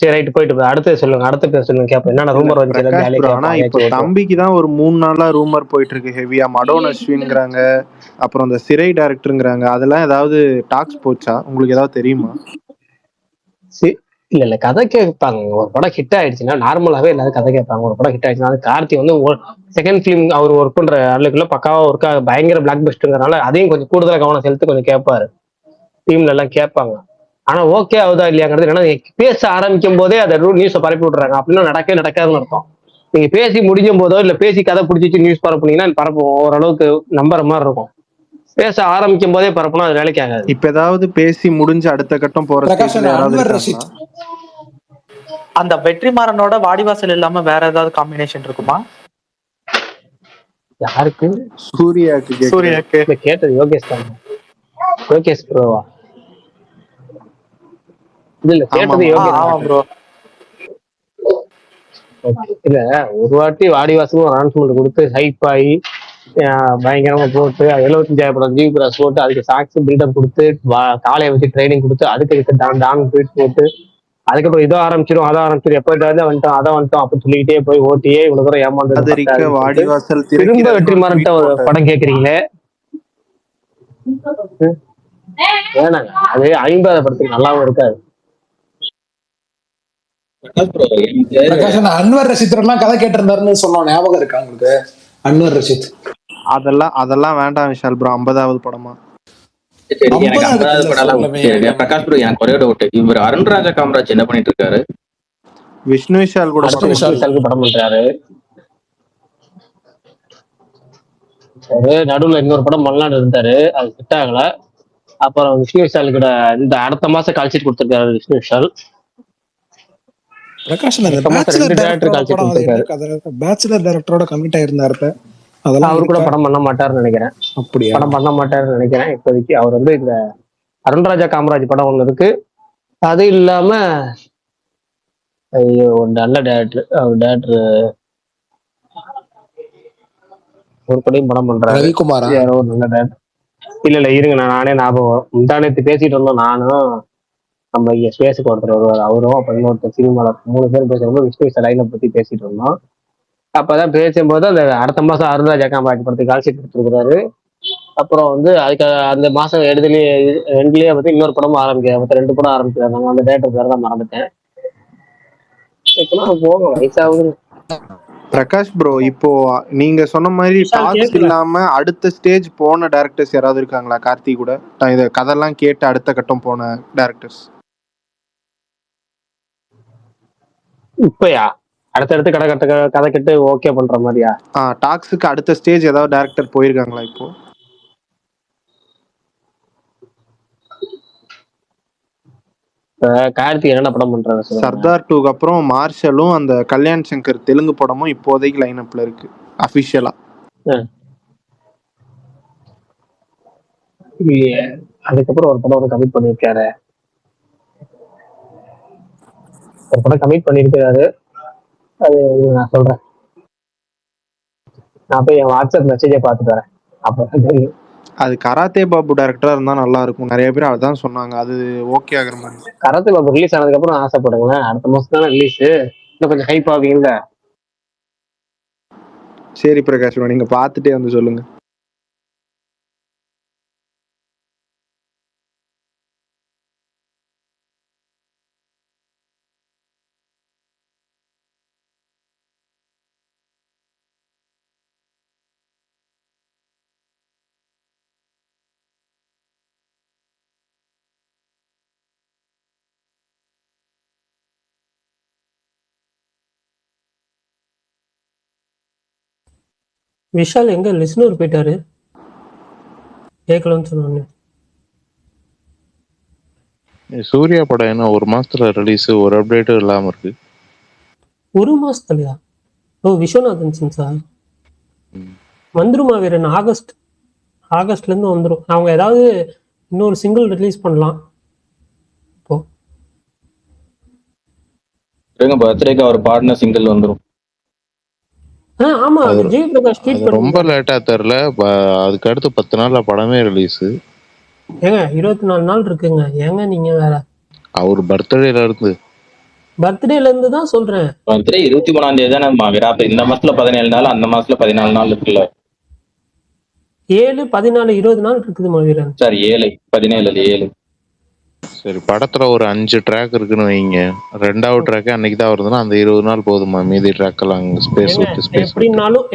சரி ரைட், போயிட்டு அடுத்து சொல்லுங்க, அடுத்த பேர் சொல்லுங்க, கேப்ப என்ன ரூமர் வந்து. ஆனா இப்போ தம்பிக்கு தான் ஒரு 3 நாளா ரூமர் போயிட்டு இருக்கு ஹெவியா. மடோன் அஸ்வின்ங்கிறாங்க, அப்புறம் இந்த சிறை டைரக்டருங்கிறாங்க. அதெல்லாம் ஏதாவது டாக்ஸ் போச்சா? உங்களுக்கு ஏதாவது தெரியுமா? இல்ல கதை கேட்பாங்க. ஒரு படம் ஹிட் ஆயிடுச்சுன்னா நார்மலாவே எல்லாரும் கதை கேட்பாங்க. ஒரு படம் ஹிட் ஆயிடுச்சுன்னா கார்த்தி வந்து செகண்ட் பிலிம் அவர் ஒர்க் பண்ற ஆளுக்குள்ள பக்காவா ஒர்க் பயங்கர பிளாக் பஸ்ட்ங்கிறனால அதையும் கொஞ்சம் கூடுதலா கவனம் செலுத்தி கொஞ்சம் கேட்பாரு, டீம்ல எல்லாம் கேட்பாங்க. ஆனா ஓகே ஆகுதா இல்லையாங்கிறது என்னன்னா, பேச ஆரம்பிக்கும் போதே அதை நியூஸை பரப்பி விட்டுறாங்க. அப்படின்னா நடக்காதுன்னு அர்த்தம். நீங்க பேசி முடிஞ்சும் போதோ இல்ல பேசி கதை பிடிச்சிச்சு நியூஸ் பரப்புனீங்கன்னா பரப்பும், ஓரளவுக்கு நம்புற மாதிரி இருக்கும். பேச ஆரம்பிக்கும் போதே பரப்புனா அது வேலைக்கு ஆகாது. இப்ப ஏதாவது பேசி முடிஞ்சு அடுத்த கட்டம் போறது, அந்த வெற்றிமாறனோட வாடிவாசல் இல்லாம வேற ஏதாவது காம்பினேஷன் இருக்குமா? யாருக்கு? சூர்யாக்கு கேட்டது யோகேஷ் தான். யோகேஷ் ப்ரோவா? இல்ல கேட்டது யோகேஷ் இல்ல. ஒரு வாட்டி வாடிவாசலும் அனௌன்ஸ்மெண்ட் கொடுத்து ஹைப் ஆகி பயங்கரமா போட்டு 75,000 படம் ஜிவி பிரகாஷ் போட்டு அதுக்கு சாக்ஸ் பில்டப் கொடுத்து காலையை வச்சு ட்ரைனிங் கொடுத்து அதுக்கு டான் ட்வீட் போட்டு அதுக்கப்புறம் இதோ ஆரம்பிச்சிடும் அதை ஆரம்பிச்சிடும், எப்ப வந்துட்டோம் அதை வந்துட்டோம் அப்படின்னு சொல்லிக்கிட்டே போய் ஓட்டியே இவ்வளவு தூரம் ஏமாந்து திரும்ப வெற்றிமாறன்ட்ட ஒரு படம் கேக்குறீங்களே. ஏனாங்க அது 50 படத்துக்கு நல்லாவும் இருக்காது. பிரகாஷ் அன்வர் ரஷீத் எல்லாம் கதை கேட்டிருந்தாருன்னு சொன்னோம், ஞாபகம் இருக்கா உங்களுக்கு? அன்வர் ரஷீத் அதெல்லாம் வேண்டாம் விஷால் ப்ரோ. 50வது படமா? எனக்கு 50வது படம் பிரகாஷ் ப்ரோ. எனக்கு ஒரே டவுட், இவர் அருண்ராஜா காமராஜ் என்ன பண்ணிட்டு இருக்காரு? விஷ்ணு விஷால் கூட படம் பண்றாரு. நடுவுல இன்னொரு படம் மல்லாண்டு இருந்தாரு, அது செட் ஆகல. அப்புறம் விஷ்ணு விஷால் கூட இந்த அடுத்த மாசம் கால் ஷீட் கொடுத்திருக்காரு விஷ்ணு விஷால். பிரகாஷ் பேச்சுலர் டைரக்டரோட கமிட் ஆயிருந்தாரு. அதெல்லாம் அவரு கூட படம் பண்ண மாட்டாருன்னு நினைக்கிறேன். அப்படியா? படம் பண்ண மாட்டாருன்னு நினைக்கிறேன் இப்போதைக்கு. அவர் வந்து இந்த அருண்ராஜா காமராஜ் படம் ஒண்ணு இருக்கு, அது இல்லாம ஒரு நல்ல டேரக்டர், அவர் டேரக்டர் ஒரு படையும் படம் பண்றாரு, ரவிக்குமாரா? யாரோ ஒரு நல்ல டேரக்டர். இல்ல இருங்க, நானே ஞாபகம் முந்தானத்து பேசிட்டு இருந்தோம், நானும் நம்ம இங்க ஸ்பேஸுக்கு ஒருத்தர் வருவார், அவரும் அப்ப இன்னொருத்தர் சினிமால 3 பேர் பேசும்போது விஷ்ணு விஷால் லைனை பத்தி பேசிட்டு இருந்தோம். அப்பதான் பேசும்போது அந்த அடுத்த மாசம் அருண்ராஜா காமராஜ் படத்துக்கு கால் ஷீட் கொடுத்துருக்காரு. அப்புறம் வந்து அதுக்கு அந்த மாசம் ரெண்டுலயே வந்து இன்னொரு படமும் ஆரம்பிக்கிறாங்க, 2 படம் ஆரம்பிக்கிறாங்க. அந்த டேரக்டர் பேர் தான் மறந்துட்டேன். போகும் வயசாகுது. பிரகாஷ் ப்ரோ, இப்போ நீங்க சொன்ன மாதிரி டாக்ஸ் இல்லாம அடுத்த ஸ்டேஜ் போன டைரக்டர்ஸ் யாராவது இருக்காங்களா? கார்த்தி கூட இத கதெல்லாம் கேட்டு அடுத்த கட்டம் போன டைரக்டர்ஸ் இப்பயா அடுத்தடுத்து கதை கட்டு ஓகே பண்ற மாதிரியா? டாக்ஸுக்கு அடுத்த ஸ்டேஜ் ஏதாவது டைரக்டர் போயிருக்காங்களா இப்போ? கார்த்திக் என்ன படம் பண்றாரு? சர்தார் 2க்கு அப்புறம் மார்ஷலும் அந்த கல்யாண் சங்கர் தெலுங்கு படமும் இப்போதைக்கு லைனப்ல இருக்கு அபிஷியலா. அதுக்கப்புறம் ஒரு படம் கமிட் பண்ணிருக்காரு, ஒரு படம் கமிட் பண்ணிருக்காரு, அது நான் சொல்றேன். நான் போய் என் வாட்ஸ்அப் மெசேஜை பார்த்துட்டு வரேன், அப்ப தெரியும். அது கராத்தே பாபு டைரக்டரா இருந்தா நல்லா இருக்கும், நிறைய பேர் அதான் சொன்னாங்க. அது ஓகே ஆகுற மாதிரி. கராத்தே பாபு ரிலீஸ் ஆனதுக்கு அப்புறம் ஆசைப்படுங்களேன், அடுத்த மாசம் தானே ரிலீஸ், இன்னும் கொஞ்சம் ஹைப் ஆகுவீங்கள. சரி பிரகாஷ், நீங்க பார்த்துட்டே வந்து சொல்லுங்க. விஷால் எங்க லிஸ்னர் போயிட்டாரு, கேட்கலன்னு சொன்னாங்க. சூர்யா படம் என்ன ஒரு மாசத்துல ரிலீஸ், ஒரு அப்டேட்டும் இல்லாம இருக்கு. ஒரு மாசத்துலயா? ஓ, விஸ்வநாதன் சின்ஸா? வந்துருமா வீரன்? ஆகஸ்ட்ல இருந்து வந்துடும். அவங்க ஏதாவது இன்னொரு சிங்கிள் ரிலீஸ் பண்ணலாம் இப்போ. பர்த்டேக்கு அவர் பாடின சிங்கிள் வந்துரும். ஆமா, விஜய் பிரகாஷ் ட்வீட் பண்ணி ரொம்ப லேட்டா தெரியல, அதுக்கு அடுத்து 10 நாள்ல படமே ரிலீஸ். ஏங்க 24 நாள் இருக்குங்க, ஏங்க நீங்க வேற. அவர் பர்த்டேல இருந்து தான் சொல்றேன். பர்த்டே 23ஆம் தேதி தானே விராப். இந்த மாசத்துல 17 நாள், அந்த மாசத்துல 14 நாள் இருக்குல்ல. 7, 14, 20 நாள் இருக்குதுமா வீரன். சாரி 7, 17 7. சரி, படத்துல ஒரு 5 ட்ராக் இருக்குன்னு வைங்க, 2வது ட்ராக் அன்னைக்கு தான் வருதுன்னா அந்த 20 நாள் போதுமா? மீதி ட்ராக் எல்லாம் ஸ்பேஸ்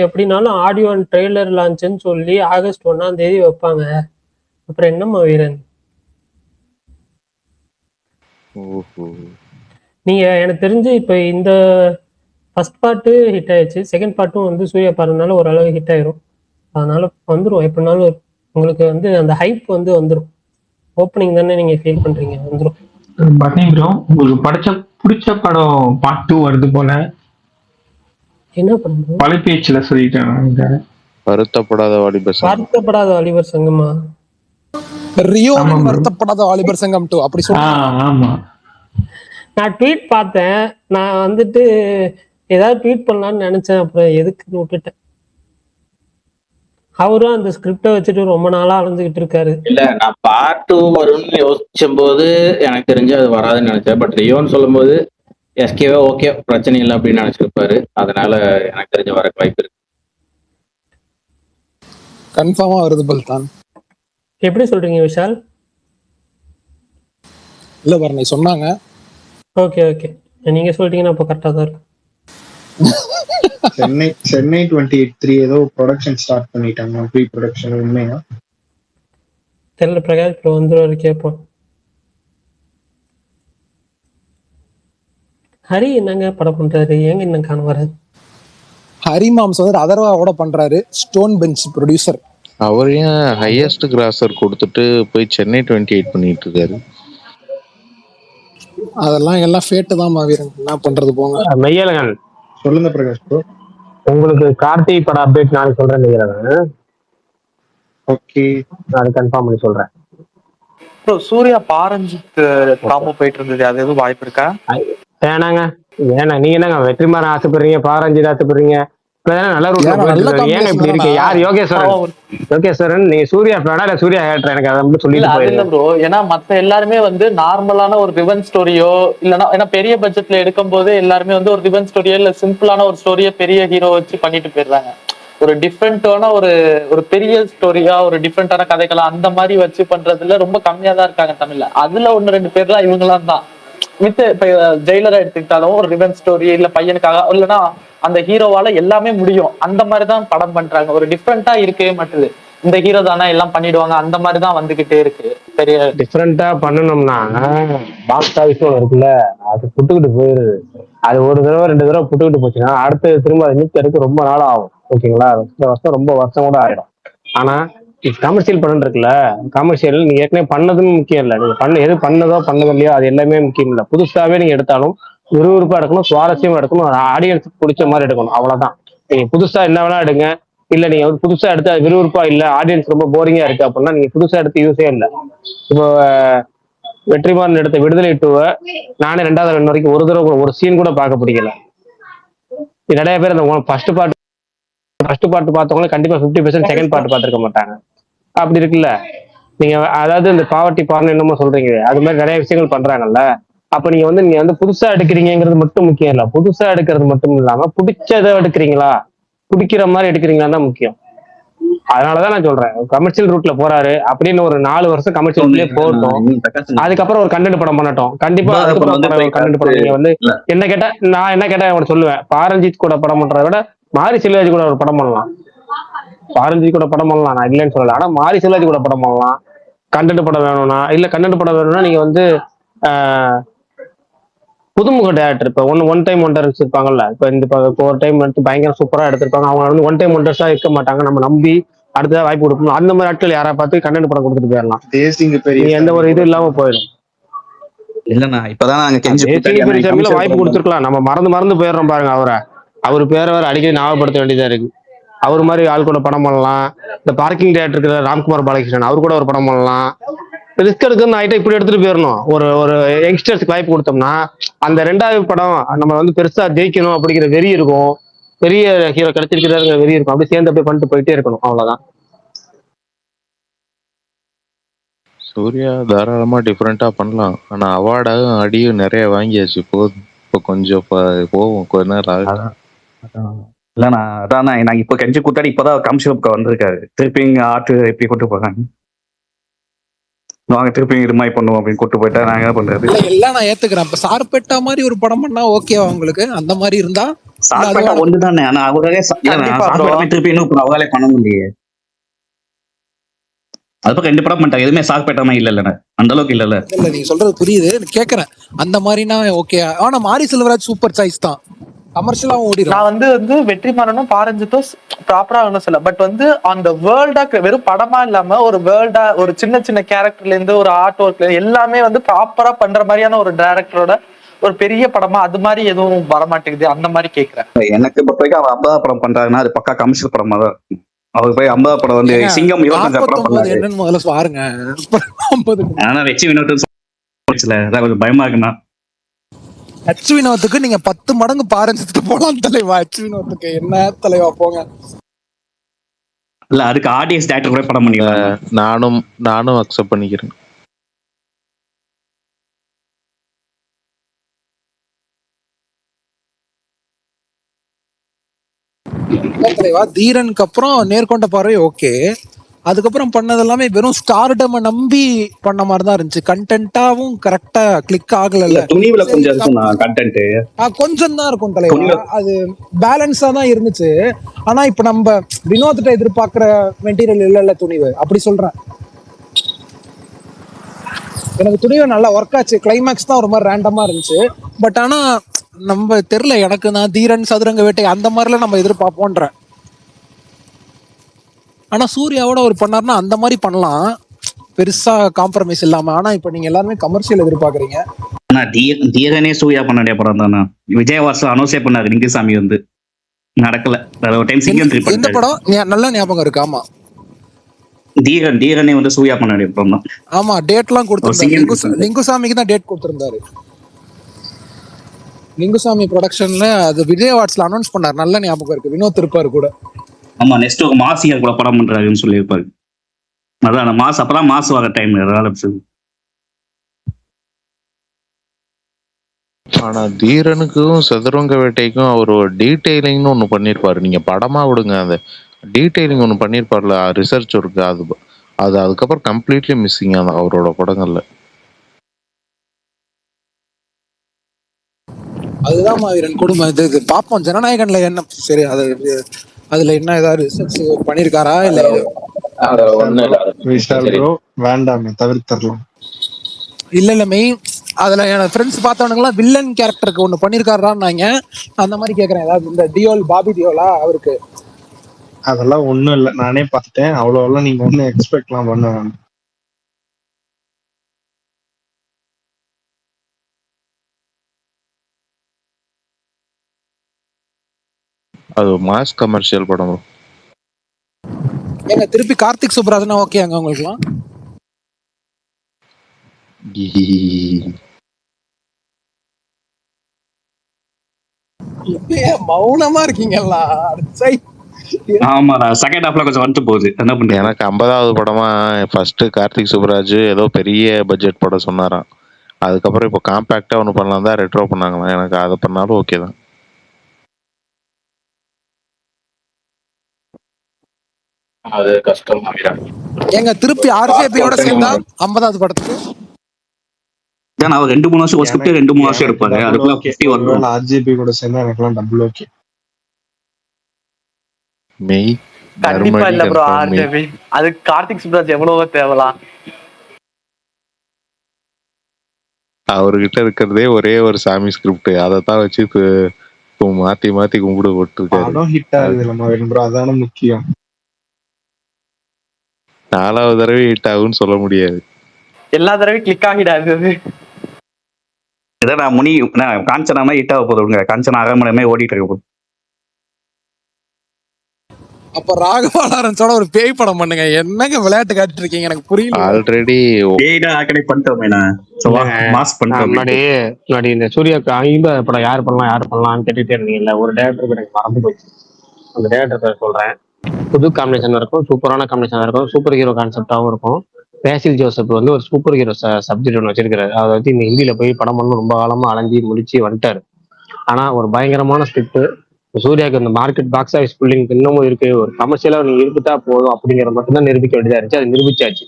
எப்படினாலும் ஆடியோ அண்ட் ட்ரெய்லர் லான்ச்னு சொல்லி ஆகஸ்ட் 1ஆம் தேதி வைப்பாங்க. அப்புறம் என்னம்மா வீரன்? நீங்க எனக்கு தெரிஞ்சு இப்ப இந்த ஃபர்ஸ்ட் பார்ட்டு ஹிட் ஆயிடுச்சு, செகண்ட் பார்ட்டும் வந்து சூர்யா பாருனால ஓரளவு ஹிட் ஆயிரும். அதனால வந்துடும், எப்படினாலும் உங்களுக்கு வந்து அந்த ஹைப் வந்து வந்துடும். ஓப்பனிங் தானே நீங்க ஃபீல் பண்றீங்க, வந்துடும். பட்னி ப்ரோ, உங்களுக்கு பிடிச்ச படம் பார்ட் 2 வருது போல. என்ன பண்றோம்? பழைப்பேச்சுல சொல்லிட்டேன். வருத்தப்படாத வாலிபர் சங்கமா? ரியோ வருத்தப்படாத வாலிபர் சங்கம் 2 அப்படி சொல்லுங்க. ஆமா, நான் ட்வீட் பார்த்தேன், நான் வந்துட்டு ஏதாவது ட்வீட் பண்ணலாம்னு நினைச்சேன், அப்புறம் எதுக்குன்னு விட்டுட்டேன். அவரும் அந்த ஸ்கிரிப்டை வச்சுட்டு ரொம்ப நாளா அலைஞ்சுக்கிட்டு இருக்காரு. இல்ல, நான் பார்ட் 2 வரும்னு யோசிச்சும் போது எனக்கு தெரிஞ்சு அது வராதுன்னு நினைச்சேன். பட் ரியோன்னு சொல்லும் போது எஸ்கேவே ஓகே பிரச்சனை இல்லை அப்படின்னு நினைச்சிருப்பாரு. அதனால எனக்கு தெரிஞ்ச வர வாய்ப்பு இருக்கு. கன்ஃபார்மா வருது பல்தான். எப்படி சொல்றீங்க விஷால்? இல்ல பரணி சொன்னாங்க. ஓகே ஓகே, நீங்க சொல்லிட்டீங்கன்னா அப்போ கரெக்டாக தான் இருக்கும். சென்னை 28 ஏதோ ப்ரொடக்ஷன் ஸ்டார்ட் பண்ணிட்டாங்க, ப்ரீ ப்ரொடக்ஷன். உண்மையா? தெரியல, பிரகாஷ் ப்ரோ வந்துருவாரு கேட்போம். ஹரி என்னங்க படம் பண்றாரு, ஏங்க இன்னும் காண வர? ஹரிமாம்ஸ் வந்து அதர்வாவோட பண்றாரு, ஸ்டோன் பெஞ்ச் ப்ரொடியூசர். அவர் ஏன் ஹையஸ்ட் கிராசர் கொடுத்துட்டு போய் சென்னை 28 பண்ணிட்டு இருக்காரு? அதெல்லாம் எல்லாம் ஃபேட்டு தான் மாவீரன், என்ன பண்றது போங்க. மெய்யழகன் சொல்லுங்க பிரகாஷ் ப்ரோ. உங்களுக்கு கார்த்தி பட அப்டேட் நாளைக்கு சொல்றேன் மெய்யழகன். ஓகே, நான் கன்ஃபார்ம் பண்ணி சொல்றேன். ப்ரோ சூர்யா பாரஞ்சித் காம்போ போயிட்டு இருந்தது, அது எதுவும் வாய்ப்பு இருக்கா? வேணாங்க, வேணாம். நீங்க என்னங்க வெற்றிமாறன் ஆசைப்படுறீங்க, பாரஞ்சித் ஆசைப்படுறீங்க, நல்ல ரூட்ல போயிட்டு ஏங்க இப்படி இருக்கு? யார் யோகேஸ்வரன்? நீங்க சூர்யா ஃபேனா இல்ல சூர்யா ஹேட்டர்? எனக்கு அதை மட்டும் சொல்லிட்டு போயிருங்க ப்ரோ. ஏன்னா மத்த எல்லாருமே வந்து நார்மலான ஒரு ரிவன் ஸ்டோரியோ இல்லனா ஏன்னா பெரிய பட்ஜெட்ல எடுக்கும் போது எல்லாருமே வந்து ஒரு ரிவன் ஸ்டோரியோ இல்ல சிம்பிளான ஒரு ஸ்டோரியை பெரிய ஹீரோ வச்சு பண்ணிட்டு போயிடுறாங்க. ஒரு டிஃப்ரெண்டான ஒரு பெரிய ஸ்டோரியா ஒரு டிஃப்ரெண்டான கதைகளா அந்த மாதிரி வச்சு பண்றதுல ரொம்ப கம்மியா தான் இருக்காங்க தமிழ்ல. அதுல 1-2 பேர் தான் இவங்களாம் தான். மித்த இப்ப ஜெயிலரை எடுத்துக்கிட்டாலும் ஒரு ரிவன் ஸ்டோரி இல்ல பையனுக்காக இல்லைன்னா அந்த ஹீரோவால எல்லாமே முடியும், அந்த மாதிரிதான் படம் பண்றாங்க. ஒரு டிஃப்ரெண்டா இருக்கவே மாட்டுது. இந்த ஹீரோ தானே எல்லாம் பண்ணிடுவாங்க, அந்த மாதிரிதான் வந்துகிட்டே இருக்கு. பெரிய டிஃப்ரெண்டா பண்ணணும்னா பாக்ஸ் ஆஃபீஸ் இருக்குல்ல, அது புட்டுக்கிட்டு போயிருது. அது ஒரு தடவை 2 தடவை புட்டுக்கிட்டு போச்சுன்னா அடுத்து திரும்ப அது மீட் எடுக்க ரொம்ப நாள் ஆகும். ஓகேங்களா? வருஷம் ரொம்ப வருஷம் கூட ஆயிடும். ஆனா கமர்ஷியல் படம் இருக்குல்ல, கமர்ஷியல் நீங்க ஏற்கனவே பண்ணதுன்னு முக்கியம் இல்லை. நீங்க எது பண்ணதோ இல்லையோ அது எல்லாமே முக்கியம் இல்லை. புதுசாவே நீங்க எடுத்தாலும் விறுவிறுப்பா எடுக்கணும், சுவாரஸ்யமா எடுக்கணும், ஆடியன்ஸுக்கு பிடிச்ச மாதிரி எடுக்கணும். அவ்வளவுதான். நீங்க புதுசா என்ன வேணா எடுங்க. இல்ல நீங்க வந்து புதுசா எடுத்து அது விறுவிறுப்பா இல்ல, ஆடியன்ஸ் ரொம்ப போரிங்கா இருக்கு அப்படின்னா நீங்க புதுசா எடுத்து யூஸே இல்லை. இப்போ வெற்றிமாறன் எடுத்த விடுதலை 2 நானே 2வது வரைக்கும் ஒரு தடவை ஒரு சீன் கூட பார்க்க பிடிக்கல. நிறைய பேர் அந்த ஃபர்ஸ்ட் பார்ட் பார்த்தவங்களும் கண்டிப்பா 50% செகண்ட் பார்ட் பார்த்திருக்க மாட்டாங்க. அப்படி இருக்குல்ல, நீங்க அதாவது இந்த பாவர்ட்டி பார்ன் என்னமோ சொல்றீங்க, அது மாதிரி நிறைய விஷயங்கள் பண்றாங்கல்ல. அப்ப நீங்க வந்து புதுசா எடுக்கிறீங்கிறது மட்டும் முக்கியம் இல்ல, புதுசா எடுக்கிறது மட்டும் இல்லாம பிடிச்சதை எடுக்கிறீங்களா, பிடிக்கிற மாதிரி எடுக்கிறீங்களா தான் முக்கியம். அதனாலதான் நான் சொல்றேன், கமர்ஷியல் ரூட்ல போறாரு அப்படின்னு ஒரு 4 வருஷம் கமர்ஷியல் ரூட்லயே போகட்டும், அதுக்கப்புறம் ஒரு கண்டென்ட் படம் பண்ணட்டும். கண்டிப்பா கண்டென்ட் படம். நீங்க வந்து நான் என்ன கேட்டா அவன் சொல்லுவேன், பாரஞ்சித் கூட படம் பண்றதை விட மாரி செல்வராஜ் கூட ஒரு படம் பண்ணலாம். பாரஞ்சித் கூட படம் பண்ணலாம், நான் இல்லைன்னு சொல்லல. ஆனா மாரி செல்வராஜ் கூட படம் பண்ணலாம். கண்டென்ட் படம் வேணும்னா, இல்ல கண்டென்ட் படம் வேணும்னா நீங்க வந்து புதுமுக டேரக்டர் இப்ப ஒன் டைம் ஒண்டர்ஸ் இருப்பாங்கல்ல, இப்ப இந்த ஒரு டைம் எடுத்து பயங்கர சூப்பரா எடுத்திருப்பாங்க, அவங்க வந்து ஒன் டைம் ஒண்டர்ஸா இருக்க மாட்டாங்க, நம்ம நம்பி அடுத்ததா வாய்ப்பு கொடுக்கணும். அந்த மாதிரி ஆட்கள் யாரா பார்த்து கண்டென்ட் படம் கொடுத்துட்டு போயிடலாம், எந்த ஒரு இது இல்லாம போயிடும். இல்லண்ணா இப்பதான் வாய்ப்பு கொடுத்துருக்கலாம். நம்ம மறந்து போயிடுறோம் பாருங்க. அவர் பேரை வேற அடிக்கடி ஞாபகப்படுத்த வேண்டியதா இருக்கு. அவர் மாதிரி ஆள் கூட படம் பண்ணலாம். இந்த பார்க்கிங் டேரக்டர் இருக்கிற ராம்குமார் பாலகிருஷ்ணன், அவர் கூட ஒரு படம் பண்ணலாம். ரிஸ்க் எடுக்கணும் ஆயிட்டா இப்படி எடுத்துட்டு போயிடணும். ஒரு யங்ஸ்டர்ஸ்க்கு வாய்ப்பு கொடுத்தோம்னா அந்த 2வது படம் நம்ம வந்து பெருசா ஜெயிக்கணும் அப்படிங்கிற வெறி இருக்கும், பெரிய ஹீரோ கிடைச்சிருக்கிறாருங்கிற வெறி இருக்கும். அப்படி சேர்ந்து அப்படியே பண்ணிட்டு போயிட்டே இருக்கணும், அவ்வளவுதான். சூர்யா தாராளமா டிஃப்ரெண்டா பண்ணலாம். ஆனா அவார்டாகும் அடியும் நிறைய வாங்கியாச்சு. போதும், இப்போ கொஞ்சம் போவோம், கொஞ்ச நேரம் ஆகும். இல்லண்ணா அதான் நாங்க இப்போ கெஞ்சி கூத்தாடி இப்பதான் கம்ஷிப் வந்திருக்காரு. திருப்பி இங்க ஆட்டு எப்படி கொண்டு போறாங்க, வாங்க திருப்பி இது மாதிரி பண்ணுவோம் அப்படின்னு கூட்டு போயிட்டா நாங்க என்ன பண்றது? எல்லாம் நான் ஏத்துக்கிறேன். இப்ப சார்பேட்டா மாதிரி ஒரு படம் பண்ணா ஓகேவா உங்களுக்கு? அந்த மாதிரி இருந்தா சார்பேட்டா ஒண்ணுதானே, ஆனா அவரே திருப்பி இன்னும் அவராலே பண்ண முடியலையே. அது பக்கம் 2 படம் பண்ணிட்டாங்க, எதுவுமே சார்பேட்டா இல்ல அந்த அளவுக்கு இல்ல. நீங்க சொல்றது புரியுது, கேக்குறேன். அந்த மாதிரினா ஓகே. ஆனா மாரி செல்வராஜ் சூப்பர் சாய்ஸ் தான், கமர்ஷியலாவும் ஓடிடும். நான் வந்து வெற்றிமாறனும் பாரஞ்சித்தும் ப்ராப்பரா சொல்ல, பட் வந்து அந்த வேர்ல்டா வெறும் படமா இல்லாம ஒரு வேர்ல்டா ஒரு சின்ன கேரக்டர்ல இருந்து ஒரு ஆர்ட் ஒர்க்ல எல்லாமே வந்து ப்ராப்பரா பண்ற மாதிரியான ஒரு டைரக்டரோட ஒரு பெரிய படமா அது மாதிரி எதுவும் வரமாட்டேங்குது, அந்த மாதிரி கேக்குறேன். எனக்கு இப்ப போய் அவர் 50 படம் பண்றாருன்னா அது பக்கா கமர்ஷியல் படமா தான். அவர் போய் 50 படம் வந்து சிங்கம் 25 படம் பண்ணாரு. என்னன்னு முதல்ல பாருங்க. ஆனா வெச்சி வினோத் கொஞ்சம் பயமா இருக்குண்ணா. ஹச் வினோத்துக்கு நீங்க 10 மடங்கு பாரஞ்சித்து போலாம் தலைவா. ஹச் வினோத்துக்கு என்ன தலைவா போங்க. இல்ல அதுக்கு ஆடியன்ஸ் டைரக்டர் கூட படம் பண்ணிக்கலாம். நானும் அக்செப்ட் பண்ணிக்கிறேன். தலைவா தீரனுக்கு அப்புறம் நேர்கொண்ட பார்வை ஓகே. அதுக்கப்புறம் பண்ணது எல்லாமே வெறும் ஸ்டார்டம் நம்பி பண்ண மாதிரி தான் இருந்துச்சு. கண்டென்ட்டாவும் கரெக்டா கிளிக் ஆகல. துணிவுல கொஞ்சம் இருக்கும் கண்டென்ட், கொஞ்சம் தான் இருக்கும் தலைவா. அது பேலன்ஸா தான் இருந்துச்சு. ஆனா இப்ப நம்ம வினோத்திட்ட எதிர்பார்க்கிற மெட்டீரியல் இல்ல துணிவு, அப்படி சொல்றேன். எனக்கு துணிவு நல்லா ஒர்க் ஆச்சு. கிளைமேக்ஸ் தான் ஒரு மாதிரி ரேண்டமா இருந்துச்சு. பட் ஆனா நம்ம தெரியல, எனக்கு நான் தீரன் சதுரங்க வேட்டை அந்த மாதிரிலாம் நம்ம எதிர்பார்ப்போன்ற. ஆனா சூர்யாவோட ஒரு பண்ணார்னா அந்த மாதிரி பண்ணலாம், பெருசா காம்ப்ரமைஸ் இல்லாம. ஆனா இப்ப நீங்க எல்லாருமே கமர்ஷியல் எதிர்பார்க்கறீங்க. ஆனா தீரனே சூர்யா பண்ண வேண்டிய படம் தானே. விஜய் வாசு அனௌன்ஸே பண்ணாரு லிங்குசாமி வந்து, நடக்கல. ஒரு டைம் சிங்கம் 3 எந்த படம் நல்ல ஞாபகம் இருக்கு? ஆமா, தீரனே வந்து சூர்யா பண்ண வேண்டிய படம் தான். ஆமா, டேட்லாம் கொடுத்திருந்தாரு. லிங்குசாமிக்கு தான் டேட் கொடுத்திருந்தாரு. லிங்குசாமி ப்ரொடக்ஷன்ல அது விஜய் அவார்ட்ஸ்ல அனௌன்ஸ் பண்ணாரு, நல்ல ஞாபகம் இருக்கு. வினோத் இருப்பாரு கூட. ஆமா, நெக்ஸ்ட் ஒரு மாசியர் கூட படம் பண்றாருன்னு சொல்லியிருப்பாரு. அதான் மாஸ், அப்பதான் மாஸ் வர டைம். ஆனா தீரனுக்கும் சதுரங்க வேட்டைக்கும் அவர் ஒரு டீடைலிங்னு ஒண்ணு பண்ணிருப்பாரு. நீங்க படமா விடுங்க, அந்த டீடைலிங் ஒண்ணு பண்ணிருப்பாருல, ரிசர்ச் ஒர்க். அது அதுக்கப்புறம் கம்ப்ளீட்லி மிஸ்ஸிங் அவரோட படங்கள்ல. அதுதான் மாவீரன் கொடுமை. இது பாப்போம் ஜனநாயகன்ல என்ன சரி, அதுல என்ன ஏதாவது ரிசர்ச் பண்ணிருக்காரா இல்ல? வேண்டாமே, தவிர்த்தரலாம். இல்ல மெயின் அதுல என் ஃப்ரெண்ட்ஸ் பார்த்தவனுங்களாம் வில்லன் கேரக்டருக்கு ஒண்ணு பண்ணிருக்காரான்னாங்க. அந்த மாதிரி கேக்குறேன். ஏதாவது இந்த டியோல், பாபி டியோலா அவருக்கு? அதெல்லாம் ஒண்ணும் இல்ல, நானே பார்த்துட்டேன். அவ்வளவு நீங்க ஒண்ணு எக்ஸ்பெக்ட்லாம் பண்ண வேண்டாம். அது மாஸ் கமர்ஷியல் படம். ஏங்க திருப்பி கார்த்திக் சுப்ராஜ்னா ஓகே அங்க உங்களுக்குலாம்? மௌனமா இருக்கீங்களா? ஆமாடா, செகண்ட் ஹாஃப்ல கொஞ்சம் வந்துட்டு போகுது. என்ன பண்றீங்க? எனக்கு 50வது படமா ஃபர்ஸ்ட் கார்த்திக் சுப்ராஜ் ஏதோ பெரிய பட்ஜெட் படம் சொன்னாராம். அதுக்கப்புறம் இப்போ காம்பேக்டா ஒன்று பண்ணலாம் தான் ரெட்ரோ பண்ணாங்களாம். எனக்கு அதை பண்ணாலும் ஓகே தான். அது கஷ்டம். ஏங்க திருப்பி ஆர்ஜேபியோட சேர்ந்தா 50வது படத்துக்கு அவர் 2-3 வருஷம் ஸ்கிரிப்ட் 2-3 வருஷம் எடுப்பாரு. அதுக்குள்ள 50 வரும். ஆர்ஜேபி கூட சேர்ந்தா எனக்குலாம் டபுள் ஓகே. மெய் கண்டிப்பா இல்ல ப்ரோ. ஆர்ஜேபி அது கார்த்திக் சுப்ராஜ் எவ்வளவோ தேவலாம். அவர்கிட்ட இருக்கிறதே ஒரே ஒரு சாமி ஸ்கிரிப்ட், அதைத்தான் வச்சு மாத்தி மாத்தி கும்பிடு போட்டுருக்காரு. படம் ஹிட் ஆகுது ப்ரோ, அதான முக்கியம். 4வது தடவை ஹிட் ஆகும்னு சொல்ல முடியாது. எல்லா தடவையும் கிளிக் ஆகிடாது. இதான் காஞ்சனா ஹிட் ஆக போதுங்க. காஞ்சனா அரண்மனை ஓடிட்டு இருக்கு. அப்ப ராகவா லாரன்ஸோட ஒரு பேய் படம் பண்ணுங்க. என்னங்க விளையாட்டு காட்டிட்டு இருக்கீங்க? எனக்கு புரியல. ஆல்ரெடி முன்னாடி இந்த சூர்யாக்கு 50 படம் யார் பண்ணலாம்னு கேட்டுட்டே இருந்தீங்கல்ல, ஒரு டேரக்டருக்கு எனக்கு மறந்து போச்சு. அந்த டேரக்டர் சொல்றேன். புது காம்பினேஷன் இருக்கும், சூப்பரான காம்பினேஷன் இருக்கும், சூப்பர் ஹீரோ கான்செப்டாகவும் இருக்கும். பேசில் ஜோசப் வந்து ஒரு சூப்பர் ஹீரோ சப்ஜெக்ட் ஒன்று வச்சிருக்காரு. அதை வச்சு இந்த ஹிந்தியில போய் படம் பண்ணணும் ரொம்ப காலமா அலைஞ்சி முடிச்சு வந்துட்டாரு. ஆனா ஒரு பயங்கரமான ஸ்கிரிப்ட். சூர்யாவுக்கு இந்த மார்க்கெட் பாக்ஸ் ஆஃபீஸ் புல்லிங் இன்னமும் இருக்கு. ஒரு கமர்ஷியலா நீங்க இருந்துட்டா போதும் அப்படிங்கிற மட்டும்தான் நிரூபிக்க வேண்டியதா இருந்துச்சு. அது நிரூபிச்சாச்சு.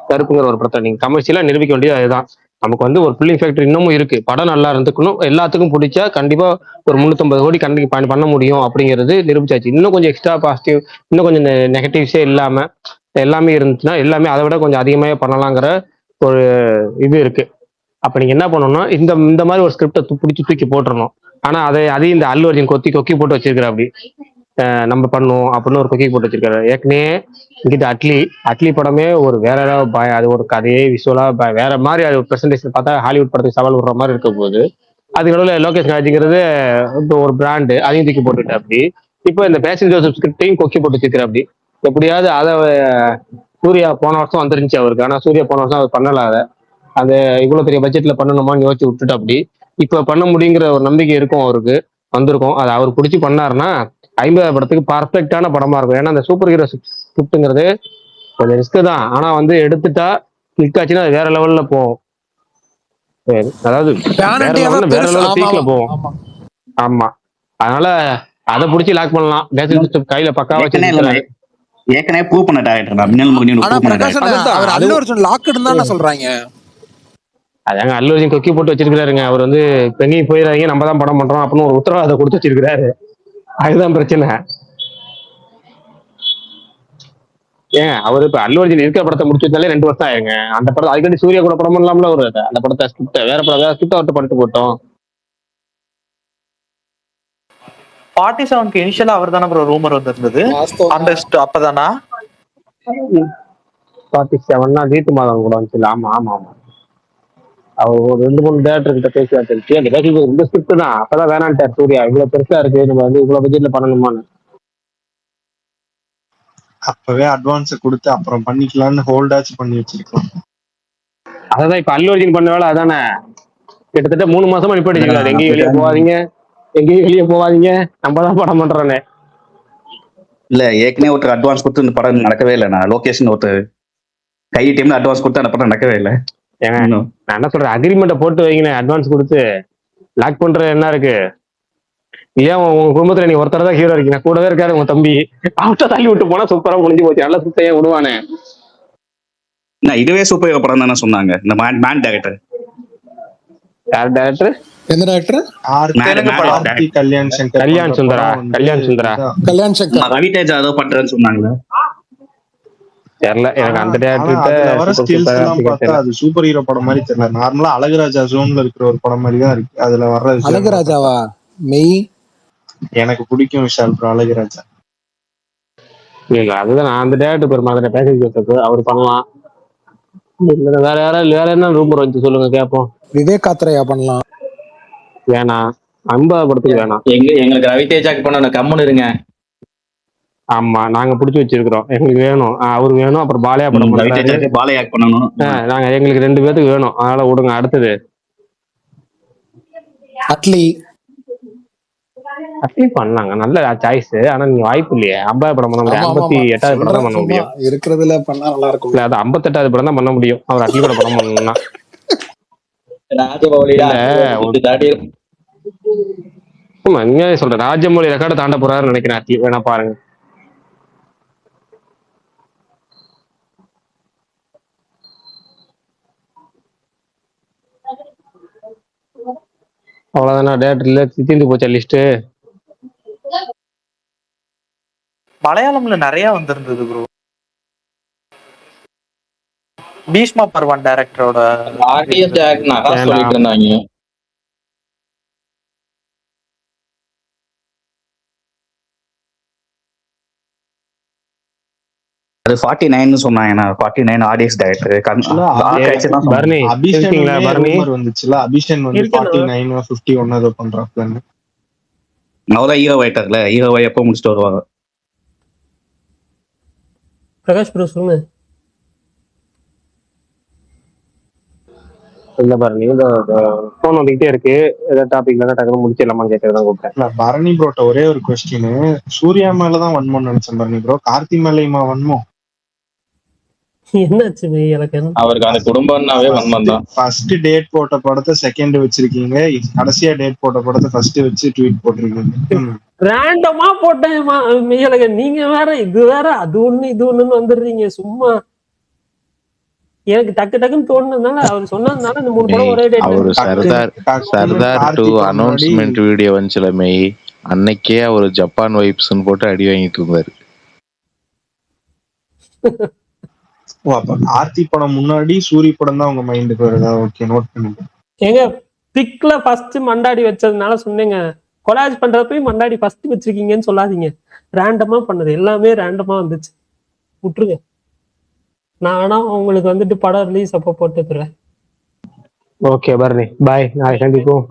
கருப்புங்கிற ஒரு படத்தை நீங்க கமர்ஷியலா நிரூபிக்க வேண்டியது அதுதான். நமக்கு வந்து ஒரு புல்லிங் ஃபேக்டர் இன்னமும் இருக்கு. படம் நல்லா இருந்துக்கணும், எல்லாத்துக்கும் பிடிச்சா கண்டிப்பா ஒரு 350 கோடி கண்டிப்பா பண்ண முடியும் அப்படிங்கிறது நிரூபிச்சாச்சு. இன்னும் கொஞ்சம் எக்ஸ்ட்ரா பாசிட்டிவ், இன்னும் கொஞ்சம் நெகட்டிவ்ஸே இல்லாம எல்லாமே இருந்துச்சுன்னா எல்லாமே அதை விட கொஞ்சம் அதிகமாக பண்ணலாங்கிற ஒரு இது இருக்கு. அப்ப நீங்க என்ன பண்ணணும்னா இந்த மாதிரி ஒரு ஸ்கிரிப்டை பிடிச்சி தூக்கி போட்டுறணும். ஆனா அதையும் இந்த அல்லு அர்ஜுன் கொக்கி போட்டு வச்சிருக்கிற அப்படி நம்ம பண்ணுவோம் அப்படின்னு ஒரு கொக்கி போட்டு வச்சிருக்காரு. ஏற்கனவே இங்கிட்ட அட்லி படமே ஒரு வேற அது ஒரு கதையே விஷுவலா வேற மாதிரி அது பிரசன்டேஷன் பார்த்தா ஹாலிவுட் படத்துக்கு சவால் விடுற மாதிரி இருக்க போது, அதுக்கு நடுவில் லோகேஷ் கனாஜிங்கிறது இப்போ ஒரு பிராண்டு, அதையும் தூக்கி போட்டுட்டு அப்படி இப்போ இந்த பேஷன் ஜோசப் ஸ்கிரிப்டையும் கொக்கி போட்டு வச்சிருக்கிற அப்படி. எப்படியாவது அதை சூர்யா போன வருஷம் வந்துருந்துச்சு அவருக்கு. ஆனா சூர்யா போன வருஷம் அவர் பண்ணல. அதை இவ்வளவு பெரிய பட்ஜெட்ல பண்ணணுமான்னு யோசிச்சு விட்டுட்டு அப்படி இப்ப பண்ண முடியுங்கிற ஒரு நம்பிக்கை இருக்கும் அவருக்கு, வந்திருக்கும். அதை அவர் பிடிச்சி பண்ணாருன்னா 50 படத்துக்கு பர்ஃபெக்டான படமா இருக்கும். ஏன்னா அந்த சூப்பர் ஹீரோ ஸ்கிரிப்ட்ங்கிறது கொஞ்சம் ரிஸ்க் தான். ஆனா வந்து எடுத்துட்டா கிளிக் ஆச்சுன்னா அது வேற லெவல்ல போகும். அதாவது வேற லெவல்ல பீக்ல போகும். ஆமா, அதனால அதை பிடிச்சி லாக் பண்ணலாம். கையில பக்காவா வச்சு ஏற்கனவே ப்ரூவ் பண்ண டேரக்டர் மின்னல் முரளி ஆனா ப்ரூவ் பண்ண பிரகாஷ் டேரக்டர். அண்ணா, அவர் அல்லு அர்ஜுன் லாக்டு தான் சொல்றாங்க. அதாங்க அல்லு அர்ஜுன் கொக்கி போட்டு வச்சிருக்காருங்க. அவர் வந்து பெண்ணி போயிடாதீங்க, நம்ம தான் படம் பண்றோம் அப்படின்னு ஒரு உத்தரவாதத்தை கொடுத்து வச்சிருக்காரு. அதுதான் பிரச்சனை. ஏன் அவரு இப்ப அல்லு அர்ஜுன் இருக்கிற படத்தை முடிச்சு வச்சாலே 2 வருஷம் ஆயிருங்க. அந்த படம் அதுக்காண்டி சூர்யா கூட படம் பண்ணலாம்ல. ஒரு அந்த படத்தை ஸ்கிரிப்ட் வேற படம் வேற ஸ்கிரிப்ட் அவர்கிட்ட பண்ணிட்டு போட்டோம். 47க்கு இனிஷியலா அவர் தானே ப்ரோ ரூமர் வந்திருந்தது அப்பதானா 47 ஜீத்து மாதவன் கூட வந்துச்சு. ஆமா ஆமா ஆமா, அவர் ஒரு 2-3 டேரக்டர் கிட்ட பேசி வச்சிருச்சு. அந்த பேசி இந்த ஸ்கிரிப்ட் தான் அப்பதான் வேணான்ட்டார் சூர்யா. இவ்வளவு பெருசா இருக்கு, நம்ம வந்து இவ்வளவு பட்ஜெட்ல பண்ணணுமான்னு. அப்பவே அட்வான்ஸ் கொடுத்து அப்புறம் பண்ணிக்கலாம்னு ஹோல்டாச்சு பண்ணி வச்சிருக்கலாம். அதான் இப்ப அல்லு அர்ஜுன் பண்ண வேலை அதானே. கிட்டத்தட்ட 3 மாசமா நிப்பாட்டிருக்காரு. எங்கேயும் வெளியே போகாதீங்க, எங்கேயும் வெளியே போகாதீங்க, நம்ம தான் படம் பண்றோன்னு. இல்ல ஏற்கனவே ஒருத்தர் அட்வான்ஸ் கொடுத்து இந்த படம் நடக்கவே இல்லை. நான் லொகேஷன் ஒருத்தர் கை டைம்ல அட்வான்ஸ் கொடுத்து அந்த படம் நடக்கவே இல்லை. ஏங்க நான் என்ன சொல்றேன், அக்ரிமெண்ட்டை போட்டு வைங்க, அட்வான்ஸ் கொடுத்து லாக் பண்ற என்ன இருக்கு? ஏன் உங்க குடும்பத்துல நீ ஒருத்தர் தான் ஹீரோ இருக்கீங்க, கூடவே இருக்காரு உங்க தம்பி, அவட்ட தள்ளி விட்டு போனா சூப்பரா முடிஞ்சு போச்சு. நல்லா சுத்தையா விடுவானே. இதுவே சூப்பர் ஹீரோ படம் தானே சொன்னாங்க இந்த மேன் டேரக்டர். யார் டேரக்டர்? எந்த டேரக்டர்? கல்யாண் சங்கர். கல்யாண் சுந்தரா. கல்யாண் சுந்தரா. கல்யாண் சங்கர். ரவிதேஜா ஏதோ பண்றேன்னு சொன்னாங்க. தெரியல எனக்கு அந்த டேரக்டர். அது சூப்பர் ஹீரோ படம் மாதிரி தெரியல. நார்மலா அழகுராஜா ஜோன்ல இருக்கிற ஒரு படம் மாதிரி தான் இருக்கு. அதுல வர்ற அழகுராஜாவா மெய் எனக்கு பிடிக்கும் விஷால் ப்ரோ அழகுராஜா. இல்ல அதுதான் நான் அந்த டேரக்டர் பேர் மாதிரி பேக்கேஜ் கொடுத்தது அவர் பண்ணலாம். வேற யாராவது வேற என்ன ரூமர் வந்து சொல்லுங்க கேட்போம். விவேக் காத்ரேயா பண்ணலாம். வேணாம், 50 படத்துக்கு வேணாம். எங்களுக்கு ரவிதேஜாக்கு பண்ண கம்முன்னு இருங்க. ஆமா நாங்க புடிச்சு வச்சிருக்கிறோம், எங்களுக்கு வேணும். அவரு வேணும். அப்புறம் பாலையா படம் பண்ணணும். நாங்க எங்களுக்கு 2 பேருக்கு வேணும், அதனால விடுங்க. அடுத்தது அட்லி. அட்லி பண்ணாங்க, நல்ல சாய்ஸ். ஆனா நீங்க வாய்ப்பு இல்லையே. 50 படம் பண்ண முடியும், 58வது படம் தான் பண்ண முடியும். இருக்கிறதுல பண்ணா நல்லா இருக்கும். இல்ல அது 58வது படம் தான் பண்ண முடியும். அவர் அட்லி கூட படம் பண்ணணும்னா சொல்றேன். ராஜமௌழி ரெக்கார்டு தாண்ட போறாருன்னு நினைக்கிறேன். அட்லி வேணா பாருங்க. அவ்வளவுதானா டேரக்டர்ல தீர்ந்து போச்சா லிஸ்ட்? மலையாளம்ல நிறைய வந்திருந்தது ப்ரோ. பீஷ்மா பர்வான் டைரக்டரோட சொல்லிட்டு இருந்தாங்க. அது 49 சொன்னாங்க. 49 ஆடியன்ஸ் டைரக்டர் வந்துச்சுல. அபிஷன் வந்து 49 51 ஏதோ பண்றாங்க. அவதான் ஹீரோ ஆயிட்டார்ல. ஹீரோவை எப்போ முடிச்சுட்டு வருவாங்க? பிரகாஷ் ப்ரோ சொல்லுங்க. இல்ல பாருங்க, இந்த போன் வந்துகிட்டே இருக்கு. ஏதாவது டாபிக்ல டக்குனு முடிச்சிடலாமா கேட்கறதான் கூப்பிட்டேன். பரணி ப்ரோட்ட ஒரே ஒரு கொஸ்டின். சூர்யா மேலதான் வன்மோன்னு நினைச்சேன் பரணி ப்ரோ. கார்த்தி மேலயுமா வன்மோ? என்னாச்சு எனக்கு? அவருக்கு அந்த குடும்பம்னாவே வன்மம் தான். ஃபர்ஸ்ட் டேட் போட்ட படத்தை செகண்ட் வச்சிருக்கீங்க, கடைசியா டேட் போட்ட படத்தை ஃபர்ஸ்ட் வச்சு ட்வீட் போட்டிருக்கீங்க. ரேண்டமா போட்டேன். நீங்க வேற இது வேற அது ஒண்ணு இது ஒண்ணுன்னு வந்துடுறீங்க சும்மா. எனக்கு டக்கு டக்குன்னு தோணுனதுனால அவர் சொன்னதுனால இந்த 3 படம் ஒரே டேட். அவர் சர்தார் 2 அனௌன்ஸ்மெண்ட் வீடியோ வந்துச்சுல மெய், அன்னைக்கே அவர் ஜப்பான் வைப்ஸ்னு போட்டு அடி வாங்கிட்டு இருந்தாரு. அப்ப ஆர்த்தி படம் முன்னாடி சூரி படம் தான் உங்க மைண்டுக்கு வருதா? ஓகே, நோட் பண்ணுங்க. எங்க பிக்ல ஃபர்ஸ்ட் மண்டாடி வச்சதுனால சொன்னீங்க. கொலாஜ் பண்றப்ப மண்டாடி ஃபர்ஸ்ட் வச்சிருக்கீங்கன்னு சொல்லாதீங்க. ரேண்டமா பண்ணது எல்லாமே ரேண்டமா வந்துச்சு, விட்டுருங்க. நான் வேணா உங்களுக்கு வந்துட்டு படம் ரிலீஸ் அப்போ போட்டுக்கிறேன். ஓகே பரணி, பாய். நாளைக்கு சந்திப்போம்.